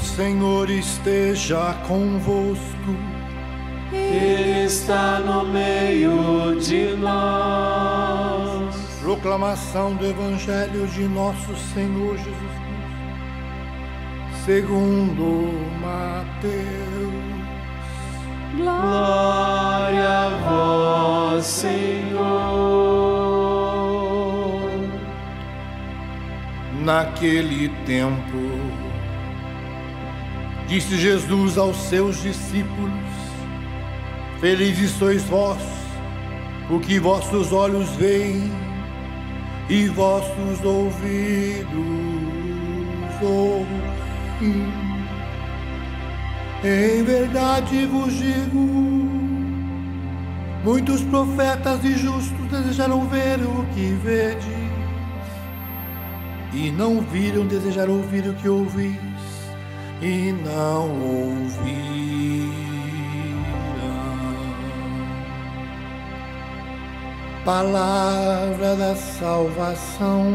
Senhor esteja convosco. Ele está no meio de nós. Proclamação do Evangelho de nosso Senhor Jesus Cristo, segundo Mateus. Glória a vós, Senhor. Naquele tempo, disse Jesus aos seus discípulos: Felizes sois vós, porque vossos olhos veem e vossos ouvidos ouvem. Em verdade vos digo, muitos profetas e justos desejaram ver o que vedes, e não viram, desejaram ouvir o que ouvis, e não ouviram. Palavra da salvação.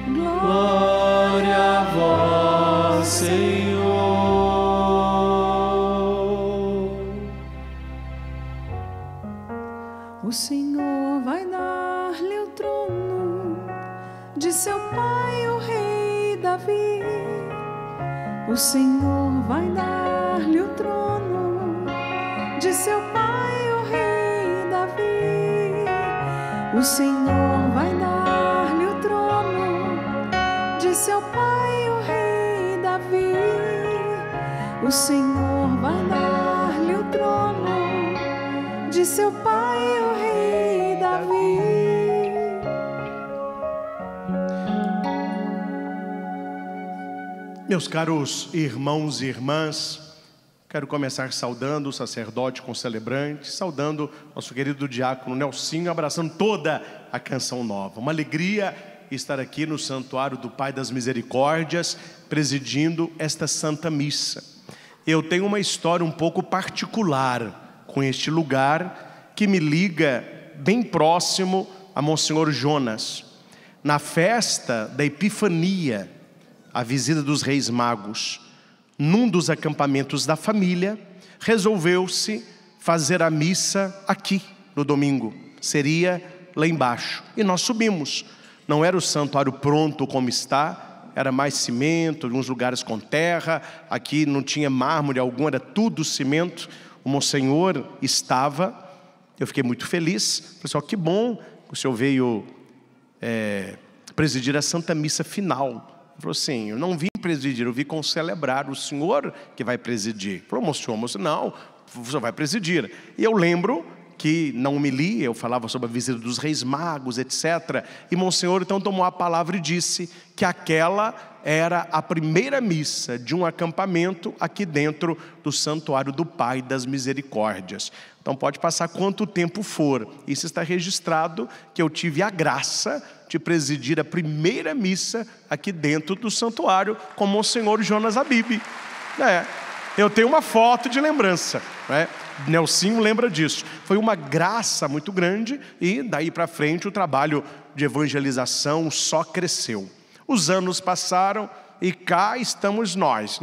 Glória a vós, Senhor. O Senhor vai dar-lhe o trono de seu pai, o rei Davi. O Senhor vai dar-lhe o trono de seu pai, o rei Davi. O Senhor vai dar-lhe o trono de seu pai, o rei Davi. O Senhor vai dar-lhe o trono de seu pai, o rei Davi. Meus caros irmãos e irmãs, quero começar saudando o sacerdote concelebrante, saudando nosso querido diácono Nelsinho, abraçando toda a Canção Nova. Uma alegria estar aqui no Santuário do Pai das Misericórdias, presidindo esta Santa Missa. Eu tenho uma história um pouco particular com este lugar, que me liga bem próximo a Monsenhor Jonas. Na festa da Epifania, a visita dos Reis Magos, num dos acampamentos da família, resolveu-se fazer a missa aqui no domingo. Seria lá embaixo. E nós subimos. Não era o santuário pronto como está, era mais cimento, alguns lugares com terra. Aqui não tinha mármore algum, era tudo cimento. O Monsenhor estava. Eu fiquei muito feliz. Pessoal, que bom que o senhor veio presidir a Santa Missa final. Ele falou assim: eu não vim presidir, eu vim concelebrar, o senhor que vai presidir. Ele falou: moço, não, o senhor vai presidir. E eu lembro que na homilia eu falava sobre a visita dos Reis Magos, etc. E Monsenhor então tomou a palavra e disse que aquela era a primeira missa de um acampamento aqui dentro do Santuário do Pai das Misericórdias. Então pode passar quanto tempo for, isso está registrado, que eu tive a graça de presidir a primeira missa aqui dentro do santuário com Monsenhor Jonas Abib. Eu tenho uma foto de lembrança, Nelsinho lembra disso. Foi uma graça muito grande e daí para frente o trabalho de evangelização só cresceu. Os anos passaram e cá estamos nós,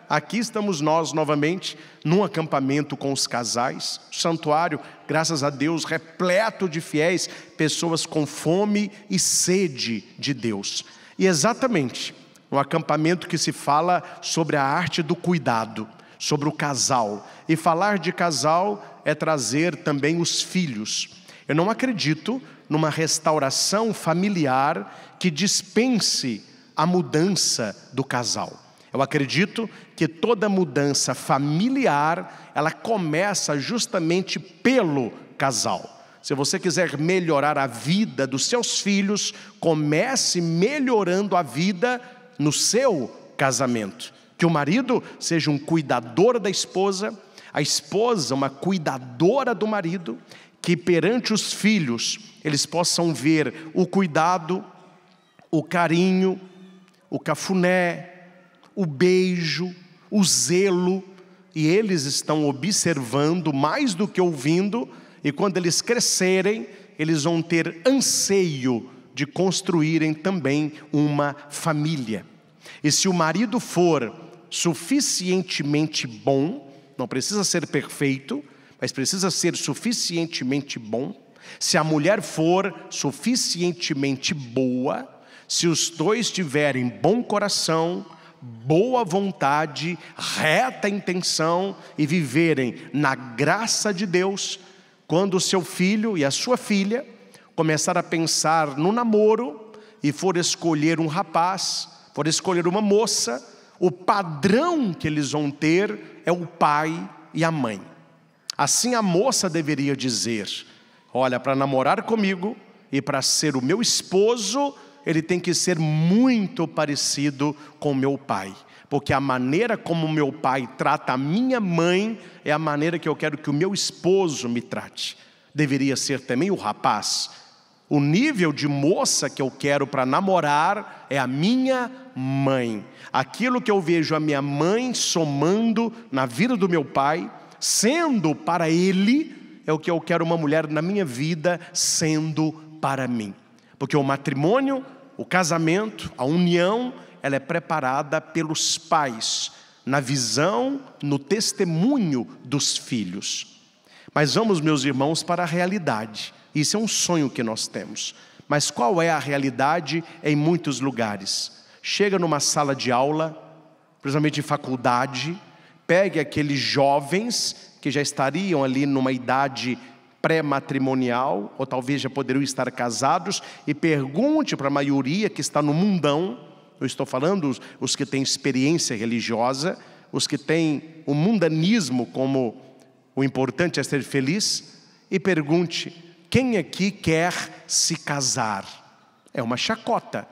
Aqui estamos nós novamente num acampamento com os casais. O santuário, graças a Deus, repleto de fiéis, pessoas com fome e sede de Deus. E exatamente um acampamento que se fala sobre a arte do cuidado, sobre o casal. E falar de casal é trazer também os filhos. Eu não acredito numa restauração familiar que dispense a mudança do casal. Eu acredito que toda mudança familiar, ela começa justamente pelo casal. Se você quiser melhorar a vida dos seus filhos, comece melhorando a vida no seu casamento. Que o marido seja um cuidador da esposa, a esposa uma cuidadora do marido, que perante os filhos eles possam ver o cuidado, o carinho, o cafuné, o beijo, o zelo, e eles estão observando mais do que ouvindo, e quando eles crescerem, eles vão ter anseio de construírem também uma família. E se o marido for suficientemente bom, não precisa ser perfeito, mas precisa ser suficientemente bom, se a mulher for suficientemente boa, se os dois tiverem bom coração, boa vontade, reta intenção e viverem na graça de Deus, quando o seu filho e a sua filha começar a pensar no namoro e for escolher um rapaz, for escolher uma moça, o padrão que eles vão ter é o pai e a mãe. Assim a moça deveria dizer: olha, para namorar comigo e para ser o meu esposo, ele tem que ser muito parecido com meu pai, porque a maneira como meu pai trata a minha mãe é a maneira que eu quero que o meu esposo me trate. Deveria ser também o rapaz. O nível de moça que eu quero para namorar é a minha mãe. Aquilo que eu vejo a minha mãe somando na vida do meu pai, sendo para ele, é o que eu quero uma mulher na minha vida sendo para mim. Porque o matrimônio, o casamento, a união, ela é preparada pelos pais, na visão, no testemunho dos filhos. Mas vamos, meus irmãos, para a realidade. Isso é um sonho que nós temos. Mas qual é a realidade em muitos lugares? Chega numa sala de aula, principalmente em faculdade, pegue aqueles jovens que já estariam ali numa idade pré-matrimonial, ou talvez já poderiam estar casados, e pergunte para a maioria que está no mundão, eu estou falando os que têm experiência religiosa, os que têm o mundanismo como o importante é ser feliz, e pergunte: quem aqui quer se casar? É uma chacota,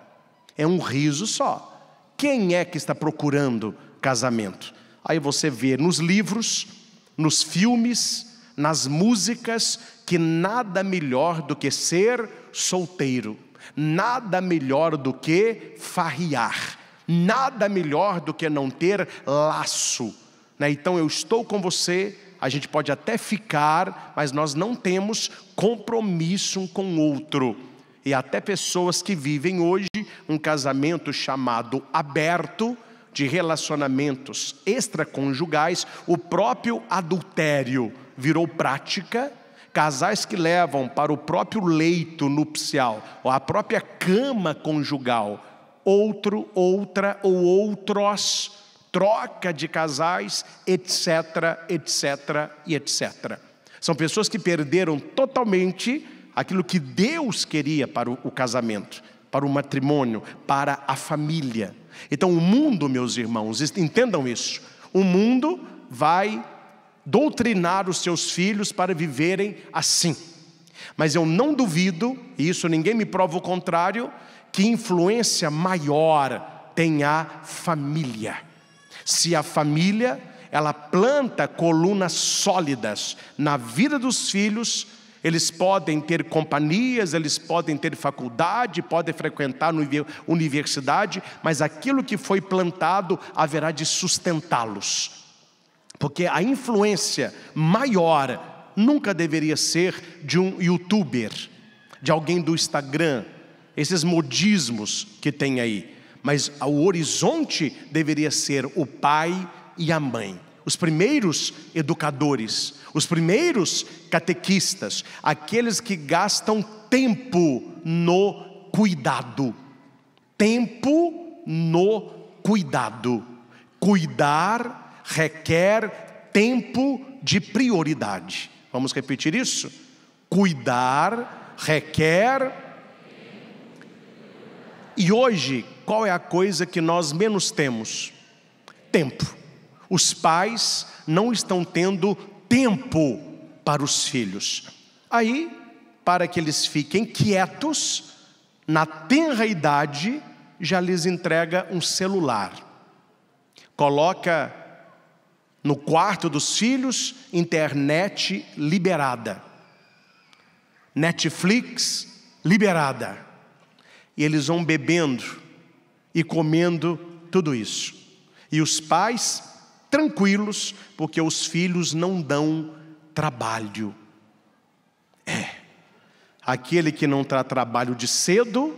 é um riso só. Quem é que está procurando casamento? Aí você vê nos livros, nos filmes, nas músicas, que nada melhor do que ser solteiro, nada melhor do que farriar, nada melhor do que não ter laço, né? Então eu estou com você, a gente pode até ficar, mas nós não temos compromisso um com o outro. E até pessoas que vivem hoje um casamento chamado aberto, de relacionamentos extraconjugais, o próprio adultério virou prática. Casais que levam para o próprio leito nupcial, ou a própria cama conjugal, outro, outra ou outros, troca de casais, etc, etc e etc. São pessoas que perderam totalmente aquilo que Deus queria para o casamento, para o matrimônio, para a família. Então o mundo, meus irmãos, entendam isso, o mundo vai doutrinar os seus filhos para viverem assim. Mas eu não duvido, e isso ninguém me prova o contrário, que influência maior tem a família. Se a família, ela planta colunas sólidas na vida dos filhos, eles podem ter companhias, eles podem ter faculdade, podem frequentar universidade, mas aquilo que foi plantado haverá de sustentá-los. Porque a influência maior nunca deveria ser de um youtuber, de alguém do Instagram, esses modismos que tem aí. Mas o horizonte deveria ser o pai e a mãe. Os primeiros educadores, os primeiros catequistas, aqueles que gastam tempo no cuidado. Tempo no cuidado. Cuidar requer tempo de prioridade. Vamos repetir isso? Cuidar requer. E hoje, qual é a coisa que nós menos temos? Tempo. Os pais não estão tendo tempo para os filhos. Aí, para que eles fiquem quietos, na tenra idade, já lhes entrega um celular. Coloca no quarto dos filhos, internet liberada. Netflix liberada. E eles vão bebendo e comendo tudo isso. E os pais tranquilos, porque os filhos não dão trabalho. Aquele que não trará trabalho de cedo,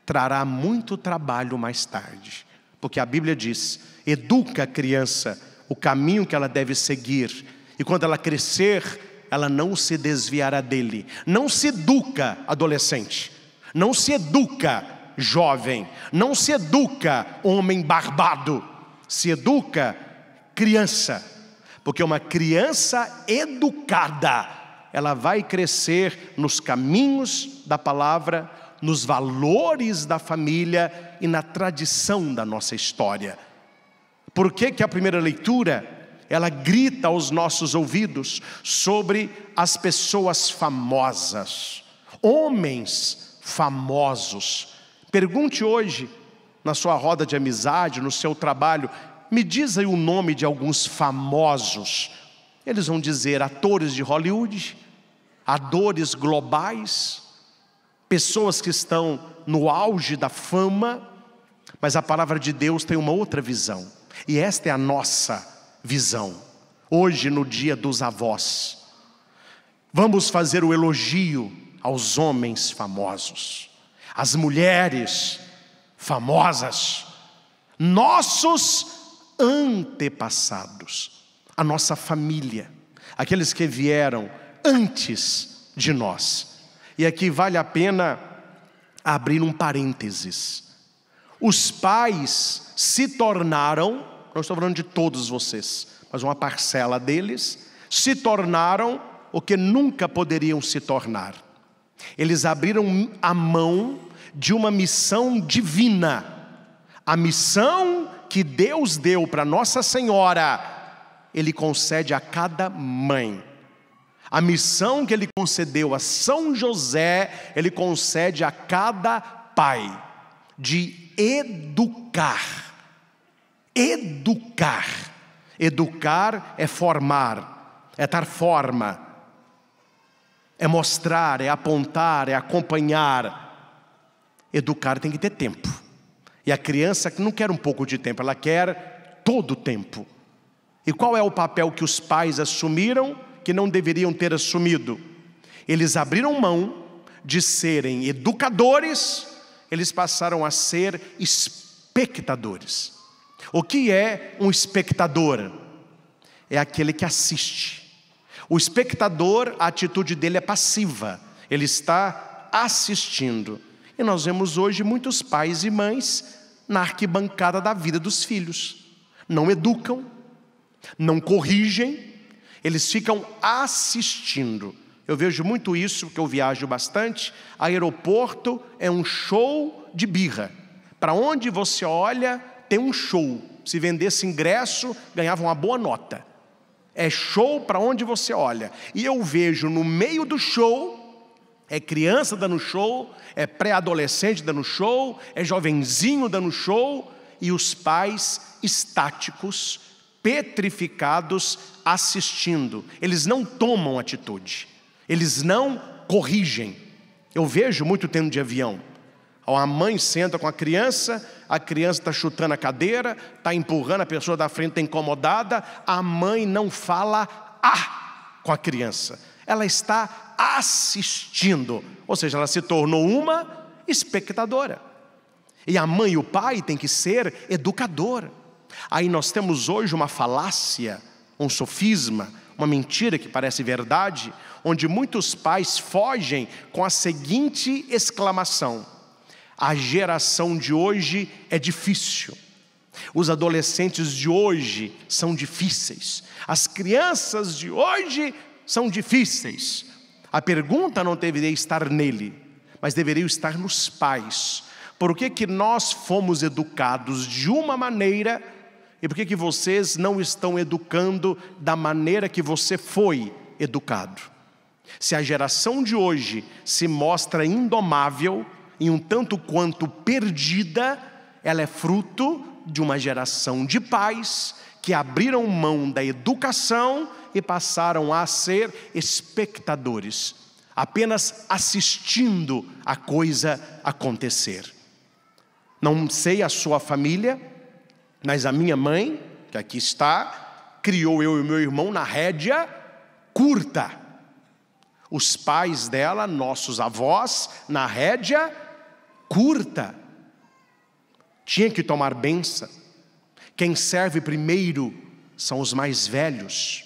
trará muito trabalho mais tarde. Porque a Bíblia diz: educa a criança o caminho que ela deve seguir, e quando ela crescer, ela não se desviará dele. Não se educa adolescente, não se educa jovem, não se educa homem barbado, se educa criança. Porque uma criança educada, ela vai crescer nos caminhos da palavra, nos valores da família e na tradição da nossa história. Por que que a primeira leitura, ela grita aos nossos ouvidos sobre as pessoas famosas, homens famosos? Pergunte hoje, na sua roda de amizade, no seu trabalho, me diz aí o nome de alguns famosos. Eles vão dizer atores de Hollywood, atores globais, pessoas que estão no auge da fama. Mas a palavra de Deus tem uma outra visão, e esta é a nossa visão. Hoje, no dia dos avós, vamos fazer o elogio aos homens famosos, às mulheres famosas, nossos antepassados, a nossa família, aqueles que vieram antes de nós. E aqui vale a pena abrir um parênteses. Os pais se tornaram, não estou falando de todos vocês, mas uma parcela deles, se tornaram o que nunca poderiam se tornar. Eles abriram a mão de uma missão divina. A missão que Deus deu para Nossa Senhora, Ele concede a cada mãe. A missão que Ele concedeu a São José, Ele concede a cada pai, de educar. Educar. Educar é formar, é dar forma, é mostrar, é apontar, é acompanhar. Educar tem que ter tempo. E a criança não quer um pouco de tempo, ela quer todo o tempo. E qual é o papel que os pais assumiram que não deveriam ter assumido? Eles abriram mão de serem educadores, eles passaram a ser espectadores. O que é um espectador? É aquele que assiste. O espectador, a atitude dele é passiva, ele está assistindo. E nós vemos hoje muitos pais e mães na arquibancada da vida dos filhos. Não educam, não corrigem, eles ficam assistindo. Eu vejo muito isso, porque eu viajo bastante. Aeroporto é um show de birra. Para onde você olha, tem um show. Se vendesse ingresso, ganhava uma boa nota. É show para onde você olha. E eu vejo no meio do show, é criança dando show, é pré-adolescente dando show, é jovenzinho dando show, e os pais estáticos, petrificados, assistindo. Eles não tomam atitude, eles não corrigem. Eu vejo muito tempo de avião. A mãe senta com a criança está chutando a cadeira, está empurrando, a pessoa da frente está incomodada, a mãe não fala com a criança, ela está assistindo, ou seja, ela se tornou uma espectadora. E a mãe e o pai têm que ser educador. Aí nós temos hoje uma falácia, um sofisma, uma mentira que parece verdade, onde muitos pais fogem com a seguinte exclamação: a geração de hoje é difícil. Os adolescentes de hoje são difíceis. As crianças de hoje são difíceis. A pergunta não deveria estar nele, mas deveria estar nos pais. Por que que nós fomos educados de uma maneira e por que que vocês não estão educando da maneira que você foi educado? Se a geração de hoje se mostra indomável e um tanto quanto perdida, ela é fruto de uma geração de pais que abriram mão da educação e passaram a ser espectadores, apenas assistindo a coisa acontecer. Não sei a sua família, mas a minha mãe, que aqui está, criou eu e meu irmão na rédea curta. Os pais dela, nossos avós, na rédea curta. tinha que tomar bênção. Quem serve primeiro são os mais velhos.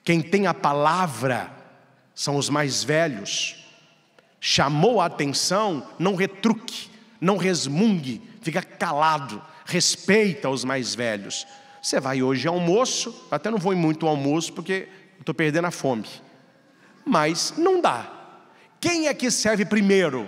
Quem tem a palavra são os mais velhos. Chamou a atenção, não retruque, não resmungue, fica calado, respeita os mais velhos. Você vai hoje ao almoço, até não vou muito ao almoço porque estou perdendo a fome, mas não dá. Quem é que serve primeiro?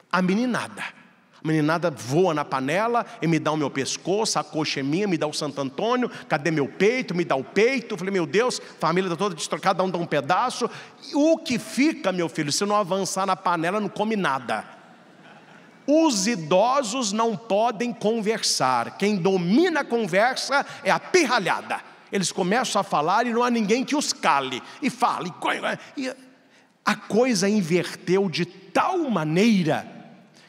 A meninada. A meninada voa na panela e me dá o meu pescoço, a coxa é minha, me dá o Santo Antônio, cadê meu peito? Me dá o peito. Eu falei, meu Deus, família está toda destrocada, cada um dá um pedaço. E o que fica, meu filho, se não avançar na panela, não come nada. Os idosos não podem conversar. Quem domina a conversa é a pirralhada. Eles começam a falar e não há ninguém que os cale. E fala, e a coisa inverteu de tal maneira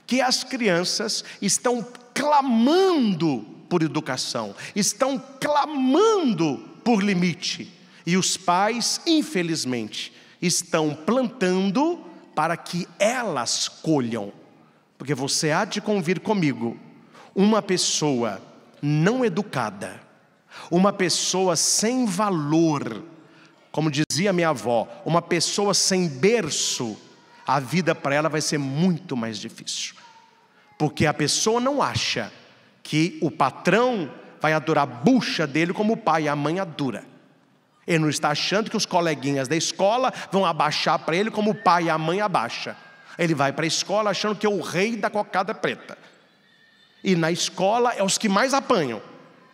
que as crianças estão clamando por educação, estão clamando por limite. E os pais, infelizmente, estão plantando para que elas colham. Porque você há de convir comigo, uma pessoa não educada, uma pessoa sem valor, como dizia minha avó, uma pessoa sem berço, a vida para ela vai ser muito mais difícil. Porque a pessoa não acha que o patrão vai adorar a bucha dele como o pai e a mãe adora. Ele não está achando que os coleguinhas da escola vão abaixar para ele como o pai e a mãe abaixa. Ele vai para a escola achando que é o rei da cocada preta. E na escola é os que mais apanham,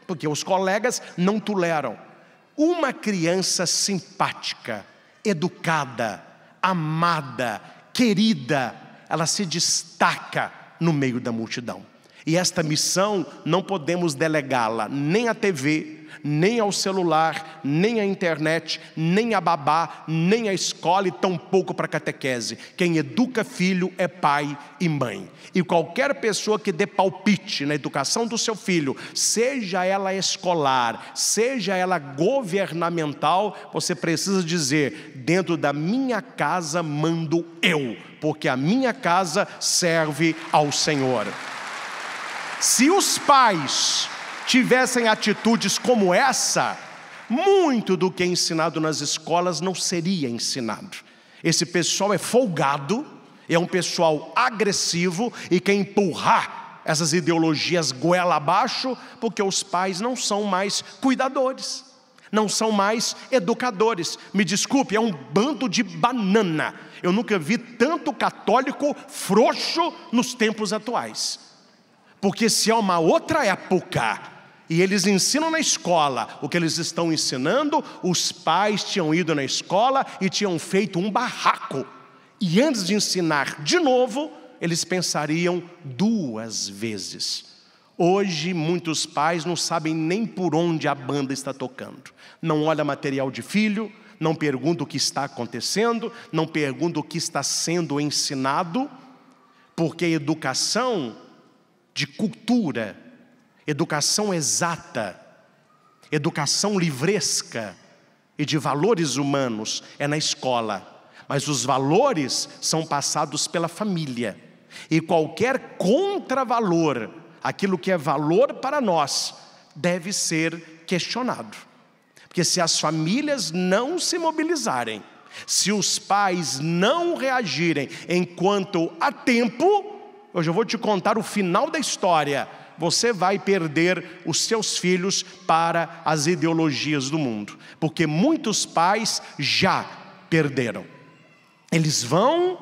porque os colegas não toleram. Uma criança simpática, educada, amada, querida, ela se destaca no meio da multidão. E esta missão não podemos delegá-la nem à TV, nem ao celular, nem à internet, nem a babá, nem à escola e tampouco para a catequese. Quem educa filho é pai e mãe. E qualquer pessoa que dê palpite na educação do seu filho, seja ela escolar, seja ela governamental, você precisa dizer, dentro da minha casa mando eu, porque a minha casa serve ao Senhor. Se os pais tivessem atitudes como essa, muito do que é ensinado nas escolas não seria ensinado. Esse pessoal é folgado, é um pessoal agressivo e quer empurrar essas ideologias goela abaixo, porque os pais não são mais cuidadores, não são mais educadores. Me desculpe, é um bando de banana. Eu nunca vi tanto católico frouxo nos tempos atuais. Porque se é uma outra época e eles ensinam na escola o que eles estão ensinando, os pais tinham ido na escola e tinham feito um barraco. E antes de ensinar de novo, eles pensariam duas vezes. Hoje muitos pais não sabem nem por onde a banda está tocando. Não olha material de filho, não pergunta o que está acontecendo, não pergunta o que está sendo ensinado, porque a educação de cultura, educação exata, educação livresca e de valores humanos é na escola. Mas os valores são passados pela família. E qualquer contravalor, aquilo que é valor para nós, deve ser questionado. Porque se as famílias não se mobilizarem, se os pais não reagirem enquanto há tempo, hoje eu vou te contar o final da história. Você vai perder os seus filhos para as ideologias do mundo. Porque muitos pais já perderam. Eles vão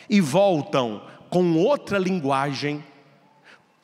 e voltam com outra linguagem,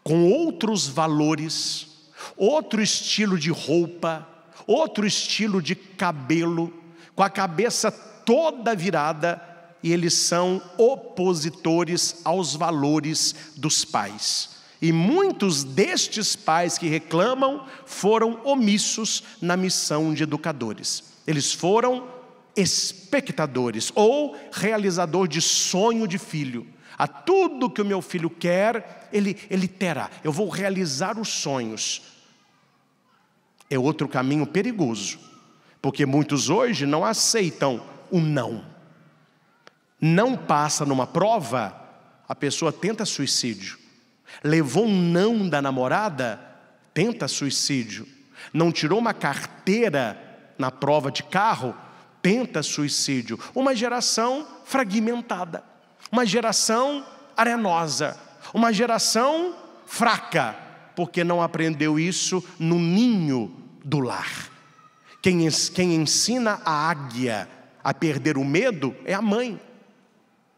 com outros valores, outro estilo de roupa, outro estilo de cabelo, com a cabeça toda virada. E eles são opositores aos valores dos pais. E muitos destes pais que reclamam foram omissos na missão de educadores. Eles foram espectadores ou realizador de sonho de filho. A tudo que o meu filho quer, ele terá. Eu vou realizar os sonhos. É outro caminho perigoso, porque muitos hoje não aceitam o não. Não passa numa prova, a pessoa tenta suicídio. Levou um não da namorada, tenta suicídio. Não tirou uma carteira na prova de carro, tenta suicídio. Uma geração fragmentada, uma geração arenosa, uma geração fraca, porque não aprendeu isso no ninho do lar. Quem ensina a águia a perder o medo é a mãe.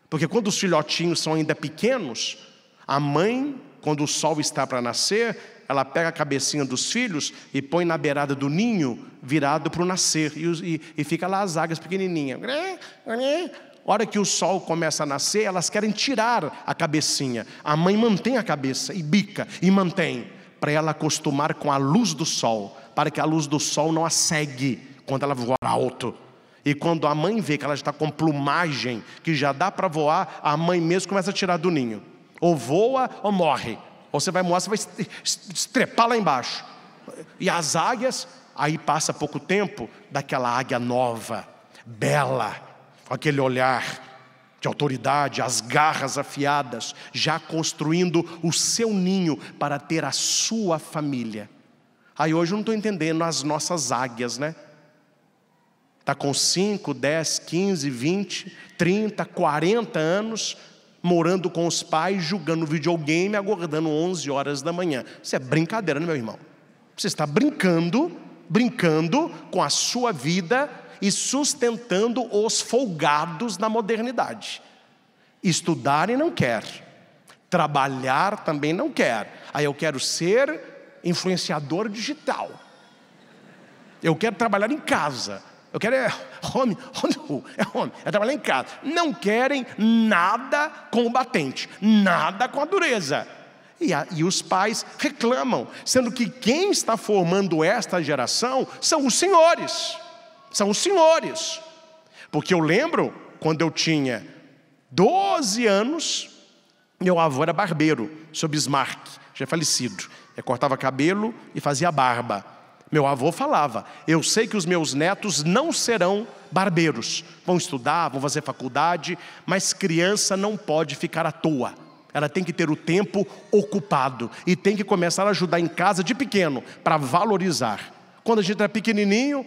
Porque quando os filhotinhos são ainda pequenos, a mãe, quando o sol está para nascer, ela pega a cabecinha dos filhos e põe na beirada do ninho, virado para o nascer, e fica lá as águias pequenininhas. A hora que o sol começa a nascer, elas querem tirar a cabecinha. A mãe mantém a cabeça e bica e mantém, para ela acostumar com a luz do sol, para que a luz do sol não a cegue quando ela voar alto. E quando a mãe vê que ela está com plumagem, que já dá para voar, a mãe mesmo começa a tirar do ninho. Ou voa ou morre. Ou você vai voar, você vai estrepar lá embaixo. E as águias, aí passa pouco tempo, daquela águia nova, bela, com aquele olhar de autoridade, as garras afiadas, já construindo o seu ninho para ter a sua família. Aí hoje eu não estou entendendo as nossas águias, né? Está com 5, 10, 15, 20, 30, 40 anos, morando com os pais, jogando videogame, acordando 11 horas da manhã. Isso é brincadeira, né, meu irmão? Você está brincando com a sua vida e sustentando os folgados na modernidade. Estudar e não quer, trabalhar também não quer. Aí eu quero ser influenciador digital. Eu quero trabalhar em casa. Eu quero home, é trabalhar em casa. Não querem nada com o batente, nada com a dureza. E os pais reclamam, sendo que quem está formando esta geração são os senhores. São os senhores. Porque eu lembro, quando eu tinha 12 anos, meu avô era barbeiro, seu Bismarck, já é falecido. Ele cortava cabelo e fazia barba. Meu avô falava, eu sei que os meus netos não serão barbeiros. Vão estudar, vão fazer faculdade, mas criança não pode ficar à toa. Ela tem que ter o tempo ocupado e tem que começar a ajudar em casa de pequeno, para valorizar. Quando a gente era pequenininho,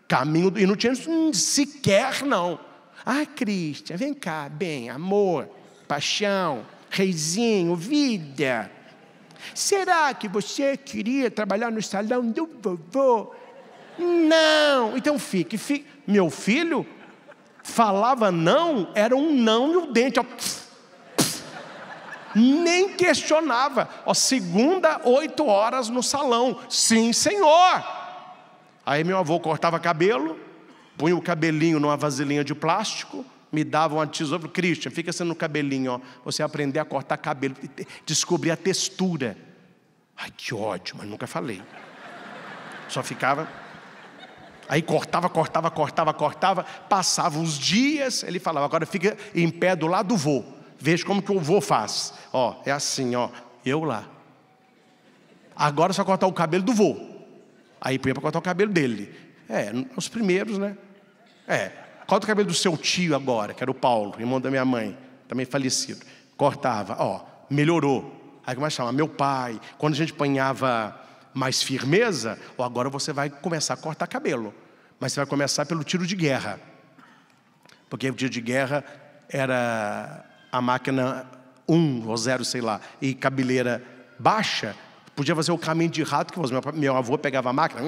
caminho, e não tinha sequer não. Ah, Cristian, vem cá, bem, amor, paixão, reizinho, vida. Será que você queria trabalhar no salão do vovô? Não, então fique. Meu filho falava não, era um não no dente, ó. Nem questionava. Ó, segunda, 8 horas no salão. Sim, senhor. Aí meu avô cortava cabelo, punha o cabelinho numa vasilhinha de plástico, me dava uma tesoura. Cristian, fica sendo no cabelinho, ó. Você aprender a cortar cabelo, descobrir a textura. Ai, que ódio, mas nunca falei. Só ficava. Aí cortava. Passava uns dias, ele falava, agora fica em pé do lado do vô. Veja como que o vô faz. Ó, é assim, ó, eu lá. Agora é só cortar o cabelo do vô. Aí punha para cortar o cabelo dele. Os primeiros, né? Corta o cabelo do seu tio agora, que era o Paulo, irmão da minha mãe, também falecido. Cortava, ó, melhorou. Aí começa a chamar meu pai. Quando a gente apanhava mais firmeza, ó, agora você vai começar a cortar cabelo. Mas você vai começar pelo tiro de guerra. Porque o tiro de guerra era a máquina 1 ou 0, sei lá, e cabeleira baixa, podia fazer o caminho de rato, que meu avô pegava a máquina,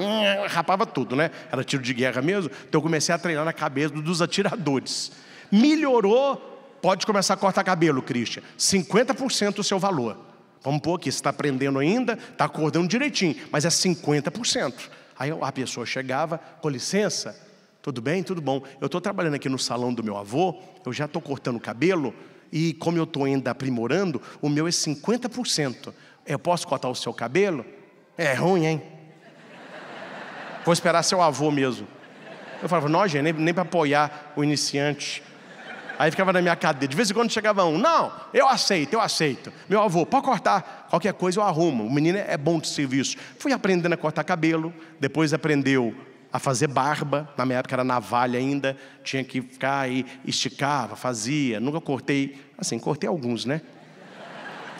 rapava tudo, né? Era tiro de guerra mesmo. Então eu comecei a treinar na cabeça dos atiradores. Melhorou, pode começar a cortar cabelo, Cristian. 50% o seu valor. Vamos pôr aqui, você está aprendendo ainda, está acordando direitinho, mas é 50%. Aí a pessoa chegava, com licença, tudo bem, tudo bom. Eu estou trabalhando aqui no salão do meu avô, eu já estou cortando o cabelo, e como eu estou ainda aprimorando, o meu é 50%. Eu posso cortar o seu cabelo? É ruim, hein? Vou esperar seu avô mesmo. Eu falava, não, gente, nem para apoiar o iniciante. Aí ficava na minha cadeira. De vez em quando chegava um, não, eu aceito. Meu avô, pode cortar, qualquer coisa eu arrumo. O menino é bom de serviço. Fui aprendendo a cortar cabelo, depois aprendeu a fazer barba. Na minha época era navalha ainda, tinha que ficar aí, esticava, fazia. Nunca cortei, assim, cortei alguns, né?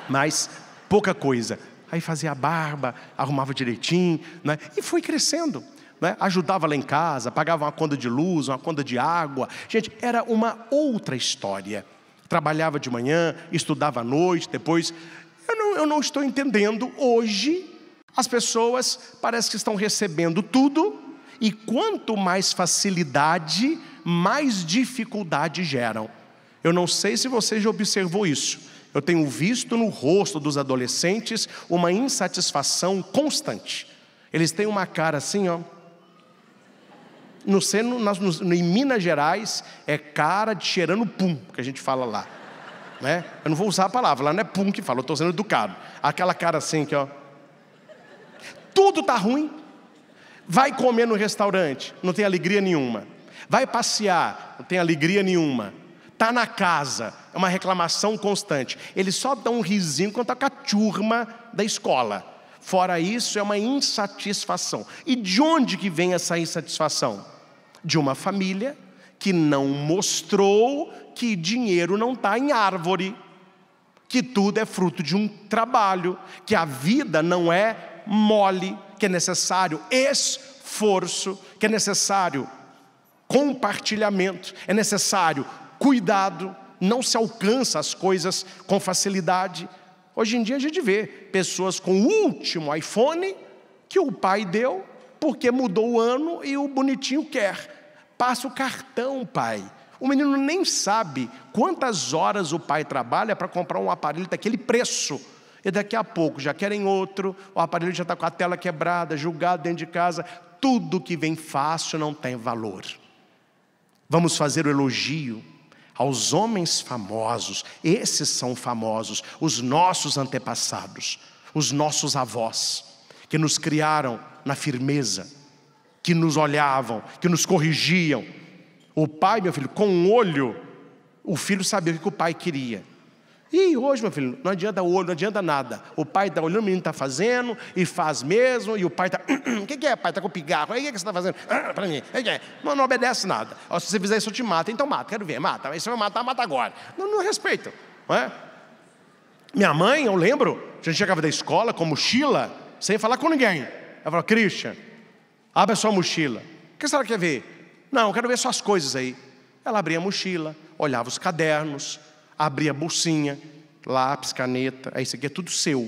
Mas pouca coisa. Aí fazia a barba, arrumava direitinho, né? E foi crescendo, né? Ajudava lá em casa, pagava uma conta de luz, uma conta de água. Gente, era uma outra história. Trabalhava de manhã, estudava à noite, depois... Eu não estou entendendo. Hoje, as pessoas parecem que estão recebendo tudo, e quanto mais facilidade, mais dificuldade geram. Eu não sei se você já observou isso. Eu tenho visto no rosto dos adolescentes uma insatisfação constante. Eles têm uma cara assim, ó. Em Minas Gerais, é cara de cheirando pum, que a gente fala lá, né? Eu não vou usar a palavra, lá não é pum que fala, eu estou sendo educado. Aquela cara assim, que ó. Tudo está ruim. Vai comer no restaurante, não tem alegria nenhuma. Vai passear, não tem alegria nenhuma. Está na casa, é uma reclamação constante. Eles só dão um risinho quando está com a turma da escola. Fora isso, é uma insatisfação. E de onde que vem essa insatisfação? De uma família que não mostrou que dinheiro não está em árvore, que tudo é fruto de um trabalho, que a vida não é mole, que é necessário esforço, que é necessário compartilhamento, é necessário cuidado, não se alcança as coisas com facilidade. Hoje em dia a gente vê pessoas com o último iPhone que o pai deu, porque mudou o ano e o bonitinho quer. Passa o cartão, pai. O menino nem sabe quantas horas o pai trabalha para comprar um aparelho daquele preço. E daqui a pouco já querem outro, o aparelho já está com a tela quebrada, julgado dentro de casa. Tudo que vem fácil não tem valor. Vamos fazer o elogio aos homens famosos. Esses são famosos, os nossos antepassados, os nossos avós, que nos criaram na firmeza, que nos olhavam, que nos corrigiam. O pai, meu filho, com um olho, o filho sabia o que o pai queria. E hoje, meu filho, não adianta olho, não adianta nada. O pai está olhando, o menino está fazendo, e faz mesmo, e o pai está... O que é, pai? Está com pigarro. Aí o que você está fazendo? Para mim. Não obedece nada. Ó, se você fizer isso, eu te mato. Então mata, quero ver, mata. Aí você vai matar, mata agora. Não respeito. Não é? Minha mãe, eu lembro, a gente chegava da escola com mochila, sem falar com ninguém. Ela falou, Christian, abre a sua mochila. O que a senhora quer ver? Não, eu quero ver suas coisas aí. Ela abria a mochila, olhava os cadernos, abria a bolsinha, lápis, caneta, isso aqui é tudo seu.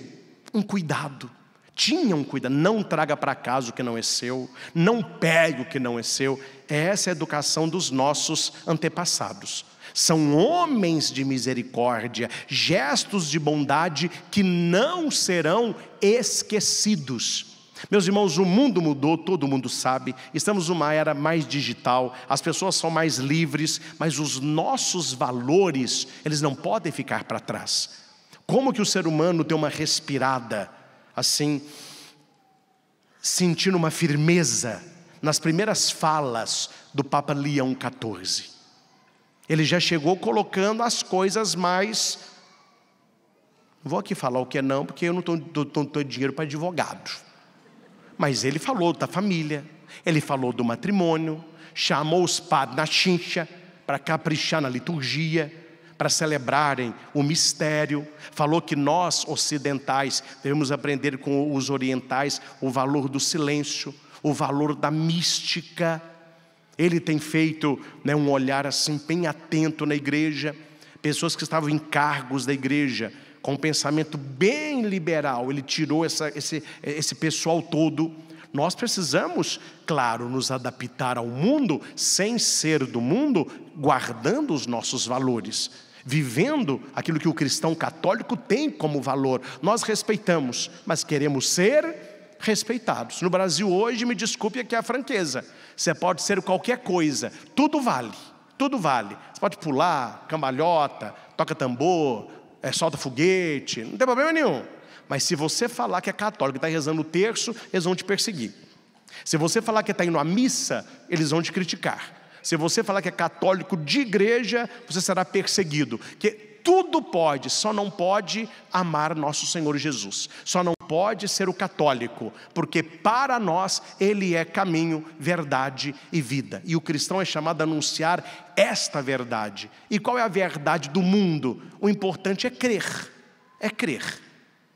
Um cuidado. Tinha um cuidado. Não traga para casa o que não é seu. Não pegue o que não é seu. Essa é a educação dos nossos antepassados. São homens de misericórdia, gestos de bondade que não serão esquecidos. Meus irmãos, o mundo mudou, todo mundo sabe. Estamos numa era mais digital, as pessoas são mais livres, mas os nossos valores, eles não podem ficar para trás. Como que o ser humano tem uma respirada, assim, sentindo uma firmeza nas primeiras falas do Papa Leão XIV. Ele já chegou colocando as coisas mais... Não vou aqui falar o que é não, porque eu não tenho dinheiro para advogado. Mas ele falou da família, ele falou do matrimônio, chamou os padres na chincha para caprichar na liturgia, para celebrarem o mistério. Falou que nós ocidentais devemos aprender com os orientais o valor do silêncio, o valor da mística. Ele tem feito, um olhar assim bem atento na igreja. Pessoas que estavam em cargos da igreja com um pensamento bem liberal, ele tirou esse pessoal todo. Nós precisamos, claro, nos adaptar ao mundo, sem ser do mundo, guardando os nossos valores, vivendo aquilo que o cristão católico tem como valor. Nós respeitamos, mas queremos ser respeitados. No Brasil hoje, me desculpe aqui a franqueza, você pode ser qualquer coisa, tudo vale, tudo vale. Você pode pular, cambalhota, toca tambor, solta foguete, não tem problema nenhum. Mas se você falar que é católico e está rezando o terço, eles vão te perseguir. Se você falar que está indo à missa, eles vão te criticar. Se você falar que é católico de igreja, você será perseguido. Que tudo pode, só não pode amar nosso Senhor Jesus. Só não pode ser o católico, porque para nós Ele é caminho, verdade e vida. E o cristão é chamado a anunciar esta verdade. E qual é a verdade do mundo? O importante é crer. É crer.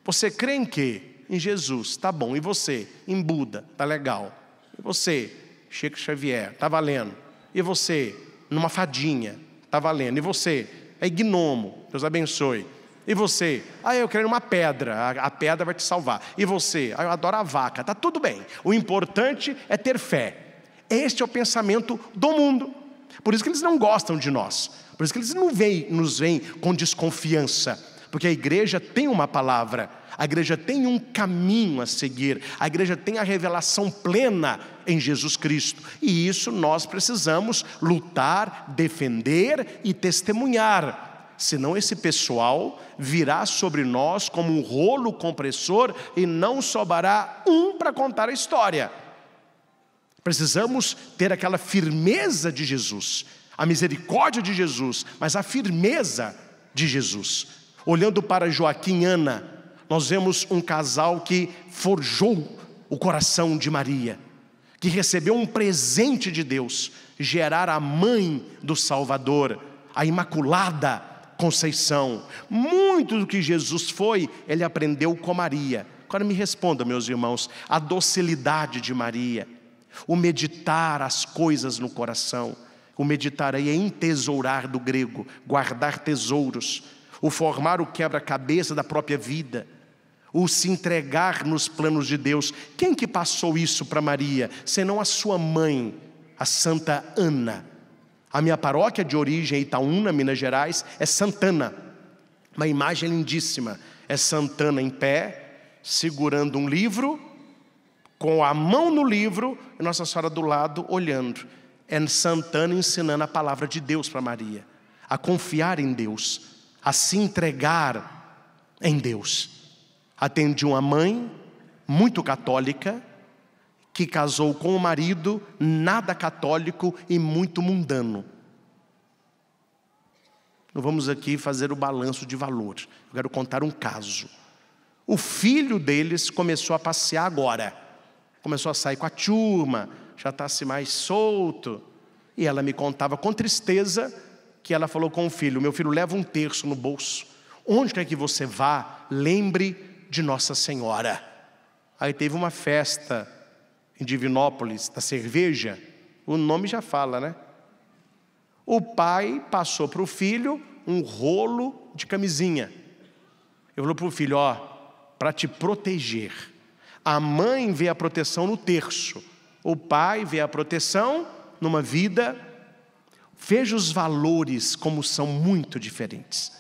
Você crê em quê? Em Jesus, tá bom. E você? Em Buda, tá legal. E você? Chico Xavier, tá valendo. E você? Numa fadinha, tá valendo. E você? É gnomo, Deus abençoe. E você? Eu creio numa pedra, a pedra vai te salvar. E você? Eu adoro a vaca, tá tudo bem. O importante é ter fé. Este é o pensamento do mundo. Por isso que eles não gostam de nós. Por isso que eles não nos veem com desconfiança. Porque a igreja tem uma palavra, a igreja tem um caminho a seguir, a igreja tem a revelação plena em Jesus Cristo. E isso nós precisamos lutar, defender e testemunhar. Senão esse pessoal virá sobre nós como um rolo compressor e não sobrará um para contar a história. Precisamos ter aquela firmeza de Jesus, a misericórdia de Jesus, mas a firmeza de Jesus. Olhando para Joaquim e Ana, nós vemos um casal que forjou o coração de Maria, que recebeu um presente de Deus, gerar a mãe do Salvador, a Imaculada Conceição. Muito do que Jesus foi, ele aprendeu com Maria. Agora me responda, meus irmãos, a docilidade de Maria, o meditar as coisas no coração. O meditar aí é entesourar do grego, guardar tesouros, o formar o quebra-cabeça da própria vida, o se entregar nos planos de Deus. Quem que passou isso para Maria, senão a sua mãe, a Santa Ana? A minha paróquia de origem, Itaúna, Minas Gerais, é Santana. Uma imagem lindíssima. É Santana em pé, segurando um livro, com a mão no livro, e Nossa Senhora do lado, olhando. É Santana ensinando a palavra de Deus para Maria, a confiar em Deus, a se entregar em Deus. Atende uma mãe muito católica, que casou com um marido nada católico e muito mundano. Não vamos aqui fazer o balanço de valor. Eu quero contar um caso. O filho deles começou a passear agora. Começou a sair com a turma, já está assim mais solto. E ela me contava com tristeza que ela falou com o filho: meu filho, leva um terço no bolso. Onde quer que você vá, lembre de Nossa Senhora. Aí teve uma festa em Divinópolis, da cerveja, o nome já fala, né? O pai passou para o filho um rolo de camisinha. Eu falei para o filho: para te proteger. A mãe vê a proteção no terço, o pai vê a proteção numa vida. Veja os valores como são muito diferentes.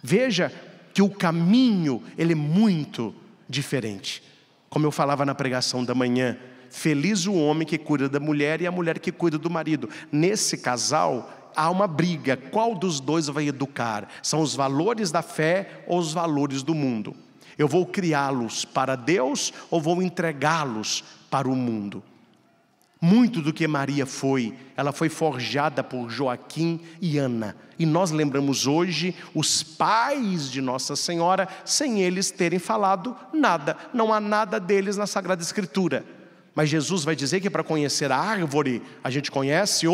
Veja que o caminho, ele é muito diferente. Como eu falava na pregação da manhã, feliz o homem que cuida da mulher e a mulher que cuida do marido. Nesse casal há uma briga, qual dos dois vai educar? São os valores da fé ou os valores do mundo? Eu vou criá-los para Deus ou vou entregá-los para o mundo? Muito do que Maria foi, ela foi forjada por Joaquim e Ana. E nós lembramos hoje os pais de Nossa Senhora, sem eles terem falado nada. Não há nada deles na Sagrada Escritura. Mas Jesus vai dizer que para conhecer a árvore, a gente conhece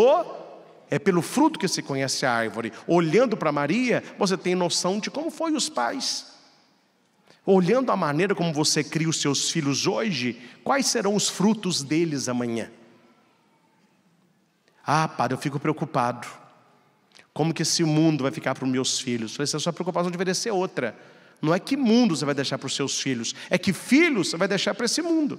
é pelo fruto que se conhece a árvore. Olhando para Maria, você tem noção de como foi os pais. Olhando a maneira como você cria os seus filhos hoje, quais serão os frutos deles amanhã? Padre, eu fico preocupado. Como que esse mundo vai ficar para os meus filhos? A sua preocupação deveria ser outra. Não é que mundo você vai deixar para os seus filhos, é que filhos você vai deixar para esse mundo.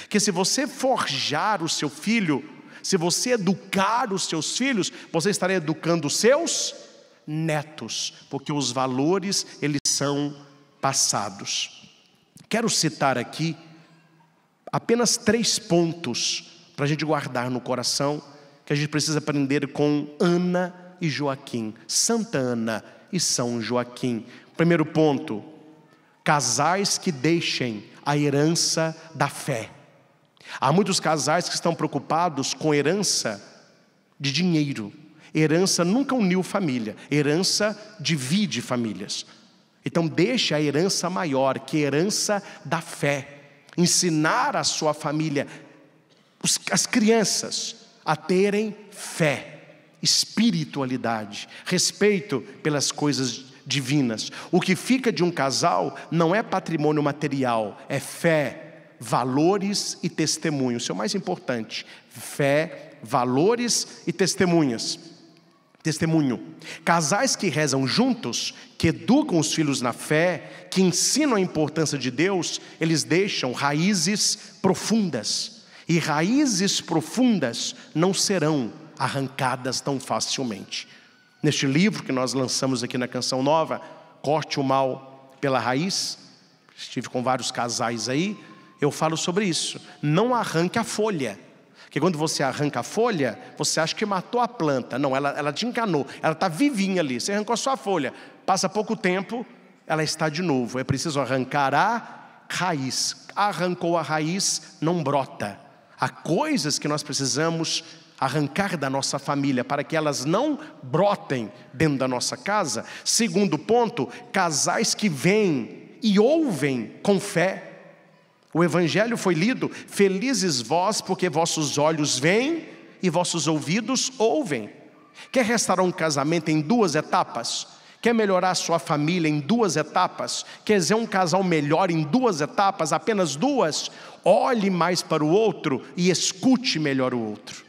Que se você forjar o seu filho, se você educar os seus filhos, você estará educando os seus netos, porque os valores, eles são passados. Quero citar aqui apenas 3 pontos para a gente guardar no coração, que a gente precisa aprender com Ana e Joaquim, Santa Ana e São Joaquim. Primeiro ponto: casais que deixem a herança da fé. Há muitos casais que estão preocupados com herança de dinheiro. Herança nunca uniu família, herança divide famílias. Então deixe a herança maior, que é a herança da fé. Ensinar a sua família, as crianças, a terem fé, espiritualidade, respeito pelas coisas divinas. O que fica de um casal não é patrimônio material, é fé, valores e testemunho. Isso é o mais importante. Fé, valores e testemunho. Casais que rezam juntos, que educam os filhos na fé, que ensinam a importância de Deus, eles deixam raízes profundas. E raízes profundas não serão arrancadas tão facilmente. Neste livro que nós lançamos aqui na Canção Nova, Corte o Mal pela Raiz, estive com vários casais aí, eu falo sobre isso. Não arranque a folha. Porque quando você arranca a folha, você acha que matou a planta. Não, ela te enganou. Ela está vivinha ali. Você arrancou a sua folha. Passa pouco tempo, ela está de novo. É preciso arrancar a raiz. Arrancou a raiz, não brota. Há coisas que nós precisamos arrancar da nossa família para que elas não brotem dentro da nossa casa. Segundo ponto, casais que veem e ouvem com fé. O Evangelho foi lido: felizes vós, porque vossos olhos veem e vossos ouvidos ouvem. Quer restaurar um casamento em 2 etapas? Quer melhorar a sua família em 2 etapas? Quer ser um casal melhor em 2 etapas, apenas 2? Olhe mais para o outro e escute melhor o outro.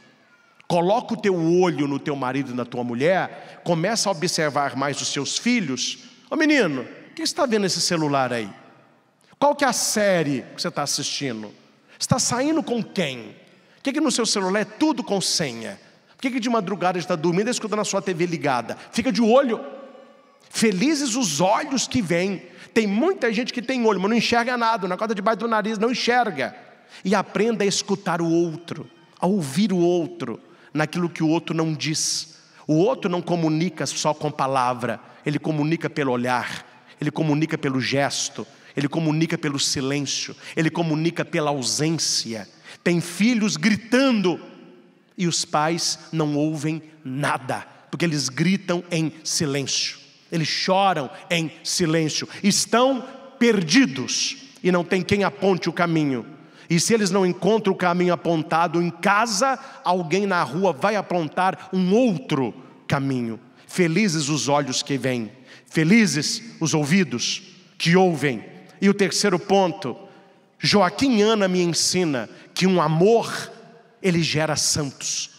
Coloca o teu olho no teu marido e na tua mulher, começa a observar mais os seus filhos. Ô menino, o que você está vendo nesse celular aí? Qual que é a série que você está assistindo? Você está saindo com quem? Por que no seu celular é tudo com senha? Por que de madrugada está dormindo e escutando a sua TV ligada? Fica de olho. Felizes os olhos que veem. Tem muita gente que tem olho, mas não enxerga nada, na corda debaixo do nariz, não enxerga. E aprenda a escutar o outro, a ouvir o outro, naquilo que o outro não diz. O outro não comunica só com palavra, ele comunica pelo olhar, ele comunica pelo gesto, ele comunica pelo silêncio, ele comunica pela ausência. Tem filhos gritando e os pais não ouvem nada, porque eles gritam em silêncio, eles choram em silêncio, estão perdidos e não tem quem aponte o caminho. E se eles não encontram o caminho apontado em casa, alguém na rua vai apontar um outro caminho. Felizes os olhos que veem, felizes os ouvidos que ouvem. E o terceiro ponto, Joaquim Ana me ensina que um amor, ele gera santos.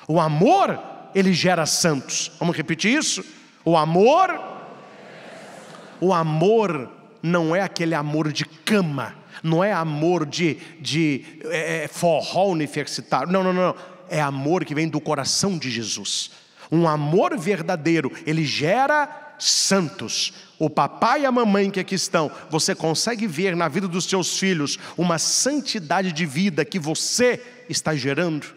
O amor, ele gera santos. Vamos repetir isso? O amor não é aquele amor de cama, não é amor de forró universitário, não, é amor que vem do coração de Jesus. Um amor verdadeiro, ele gera santos. O papai e a mamãe que aqui estão, você consegue ver na vida dos seus filhos uma santidade de vida que você está gerando?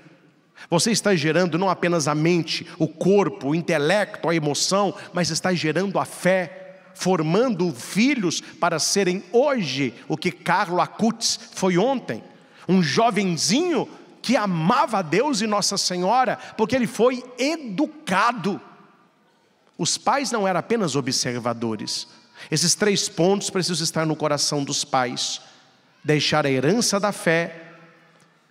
Você está gerando não apenas a mente, o corpo, o intelecto, a emoção, mas está gerando a fé, formando filhos para serem hoje o que Carlo Acutis foi ontem. Um jovenzinho que amava a Deus e Nossa Senhora, porque ele foi educado. Os pais não eram apenas observadores. Esses 3 pontos precisam estar no coração dos pais: deixar a herança da fé,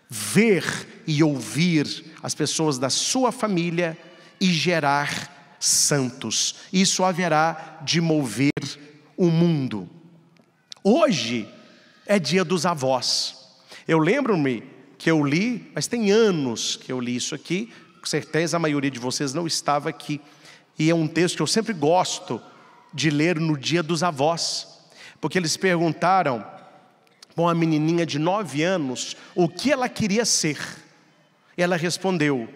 ver e ouvir as pessoas da sua família e gerar santos. Isso haverá de mover o mundo. Hoje é dia dos avós. Eu lembro-me que eu li, mas tem anos que eu li isso aqui, com certeza a maioria de vocês não estava aqui. E é um texto que eu sempre gosto de ler no dia dos avós, porque eles perguntaram para uma menininha de 9 anos o que ela queria ser. E ela respondeu: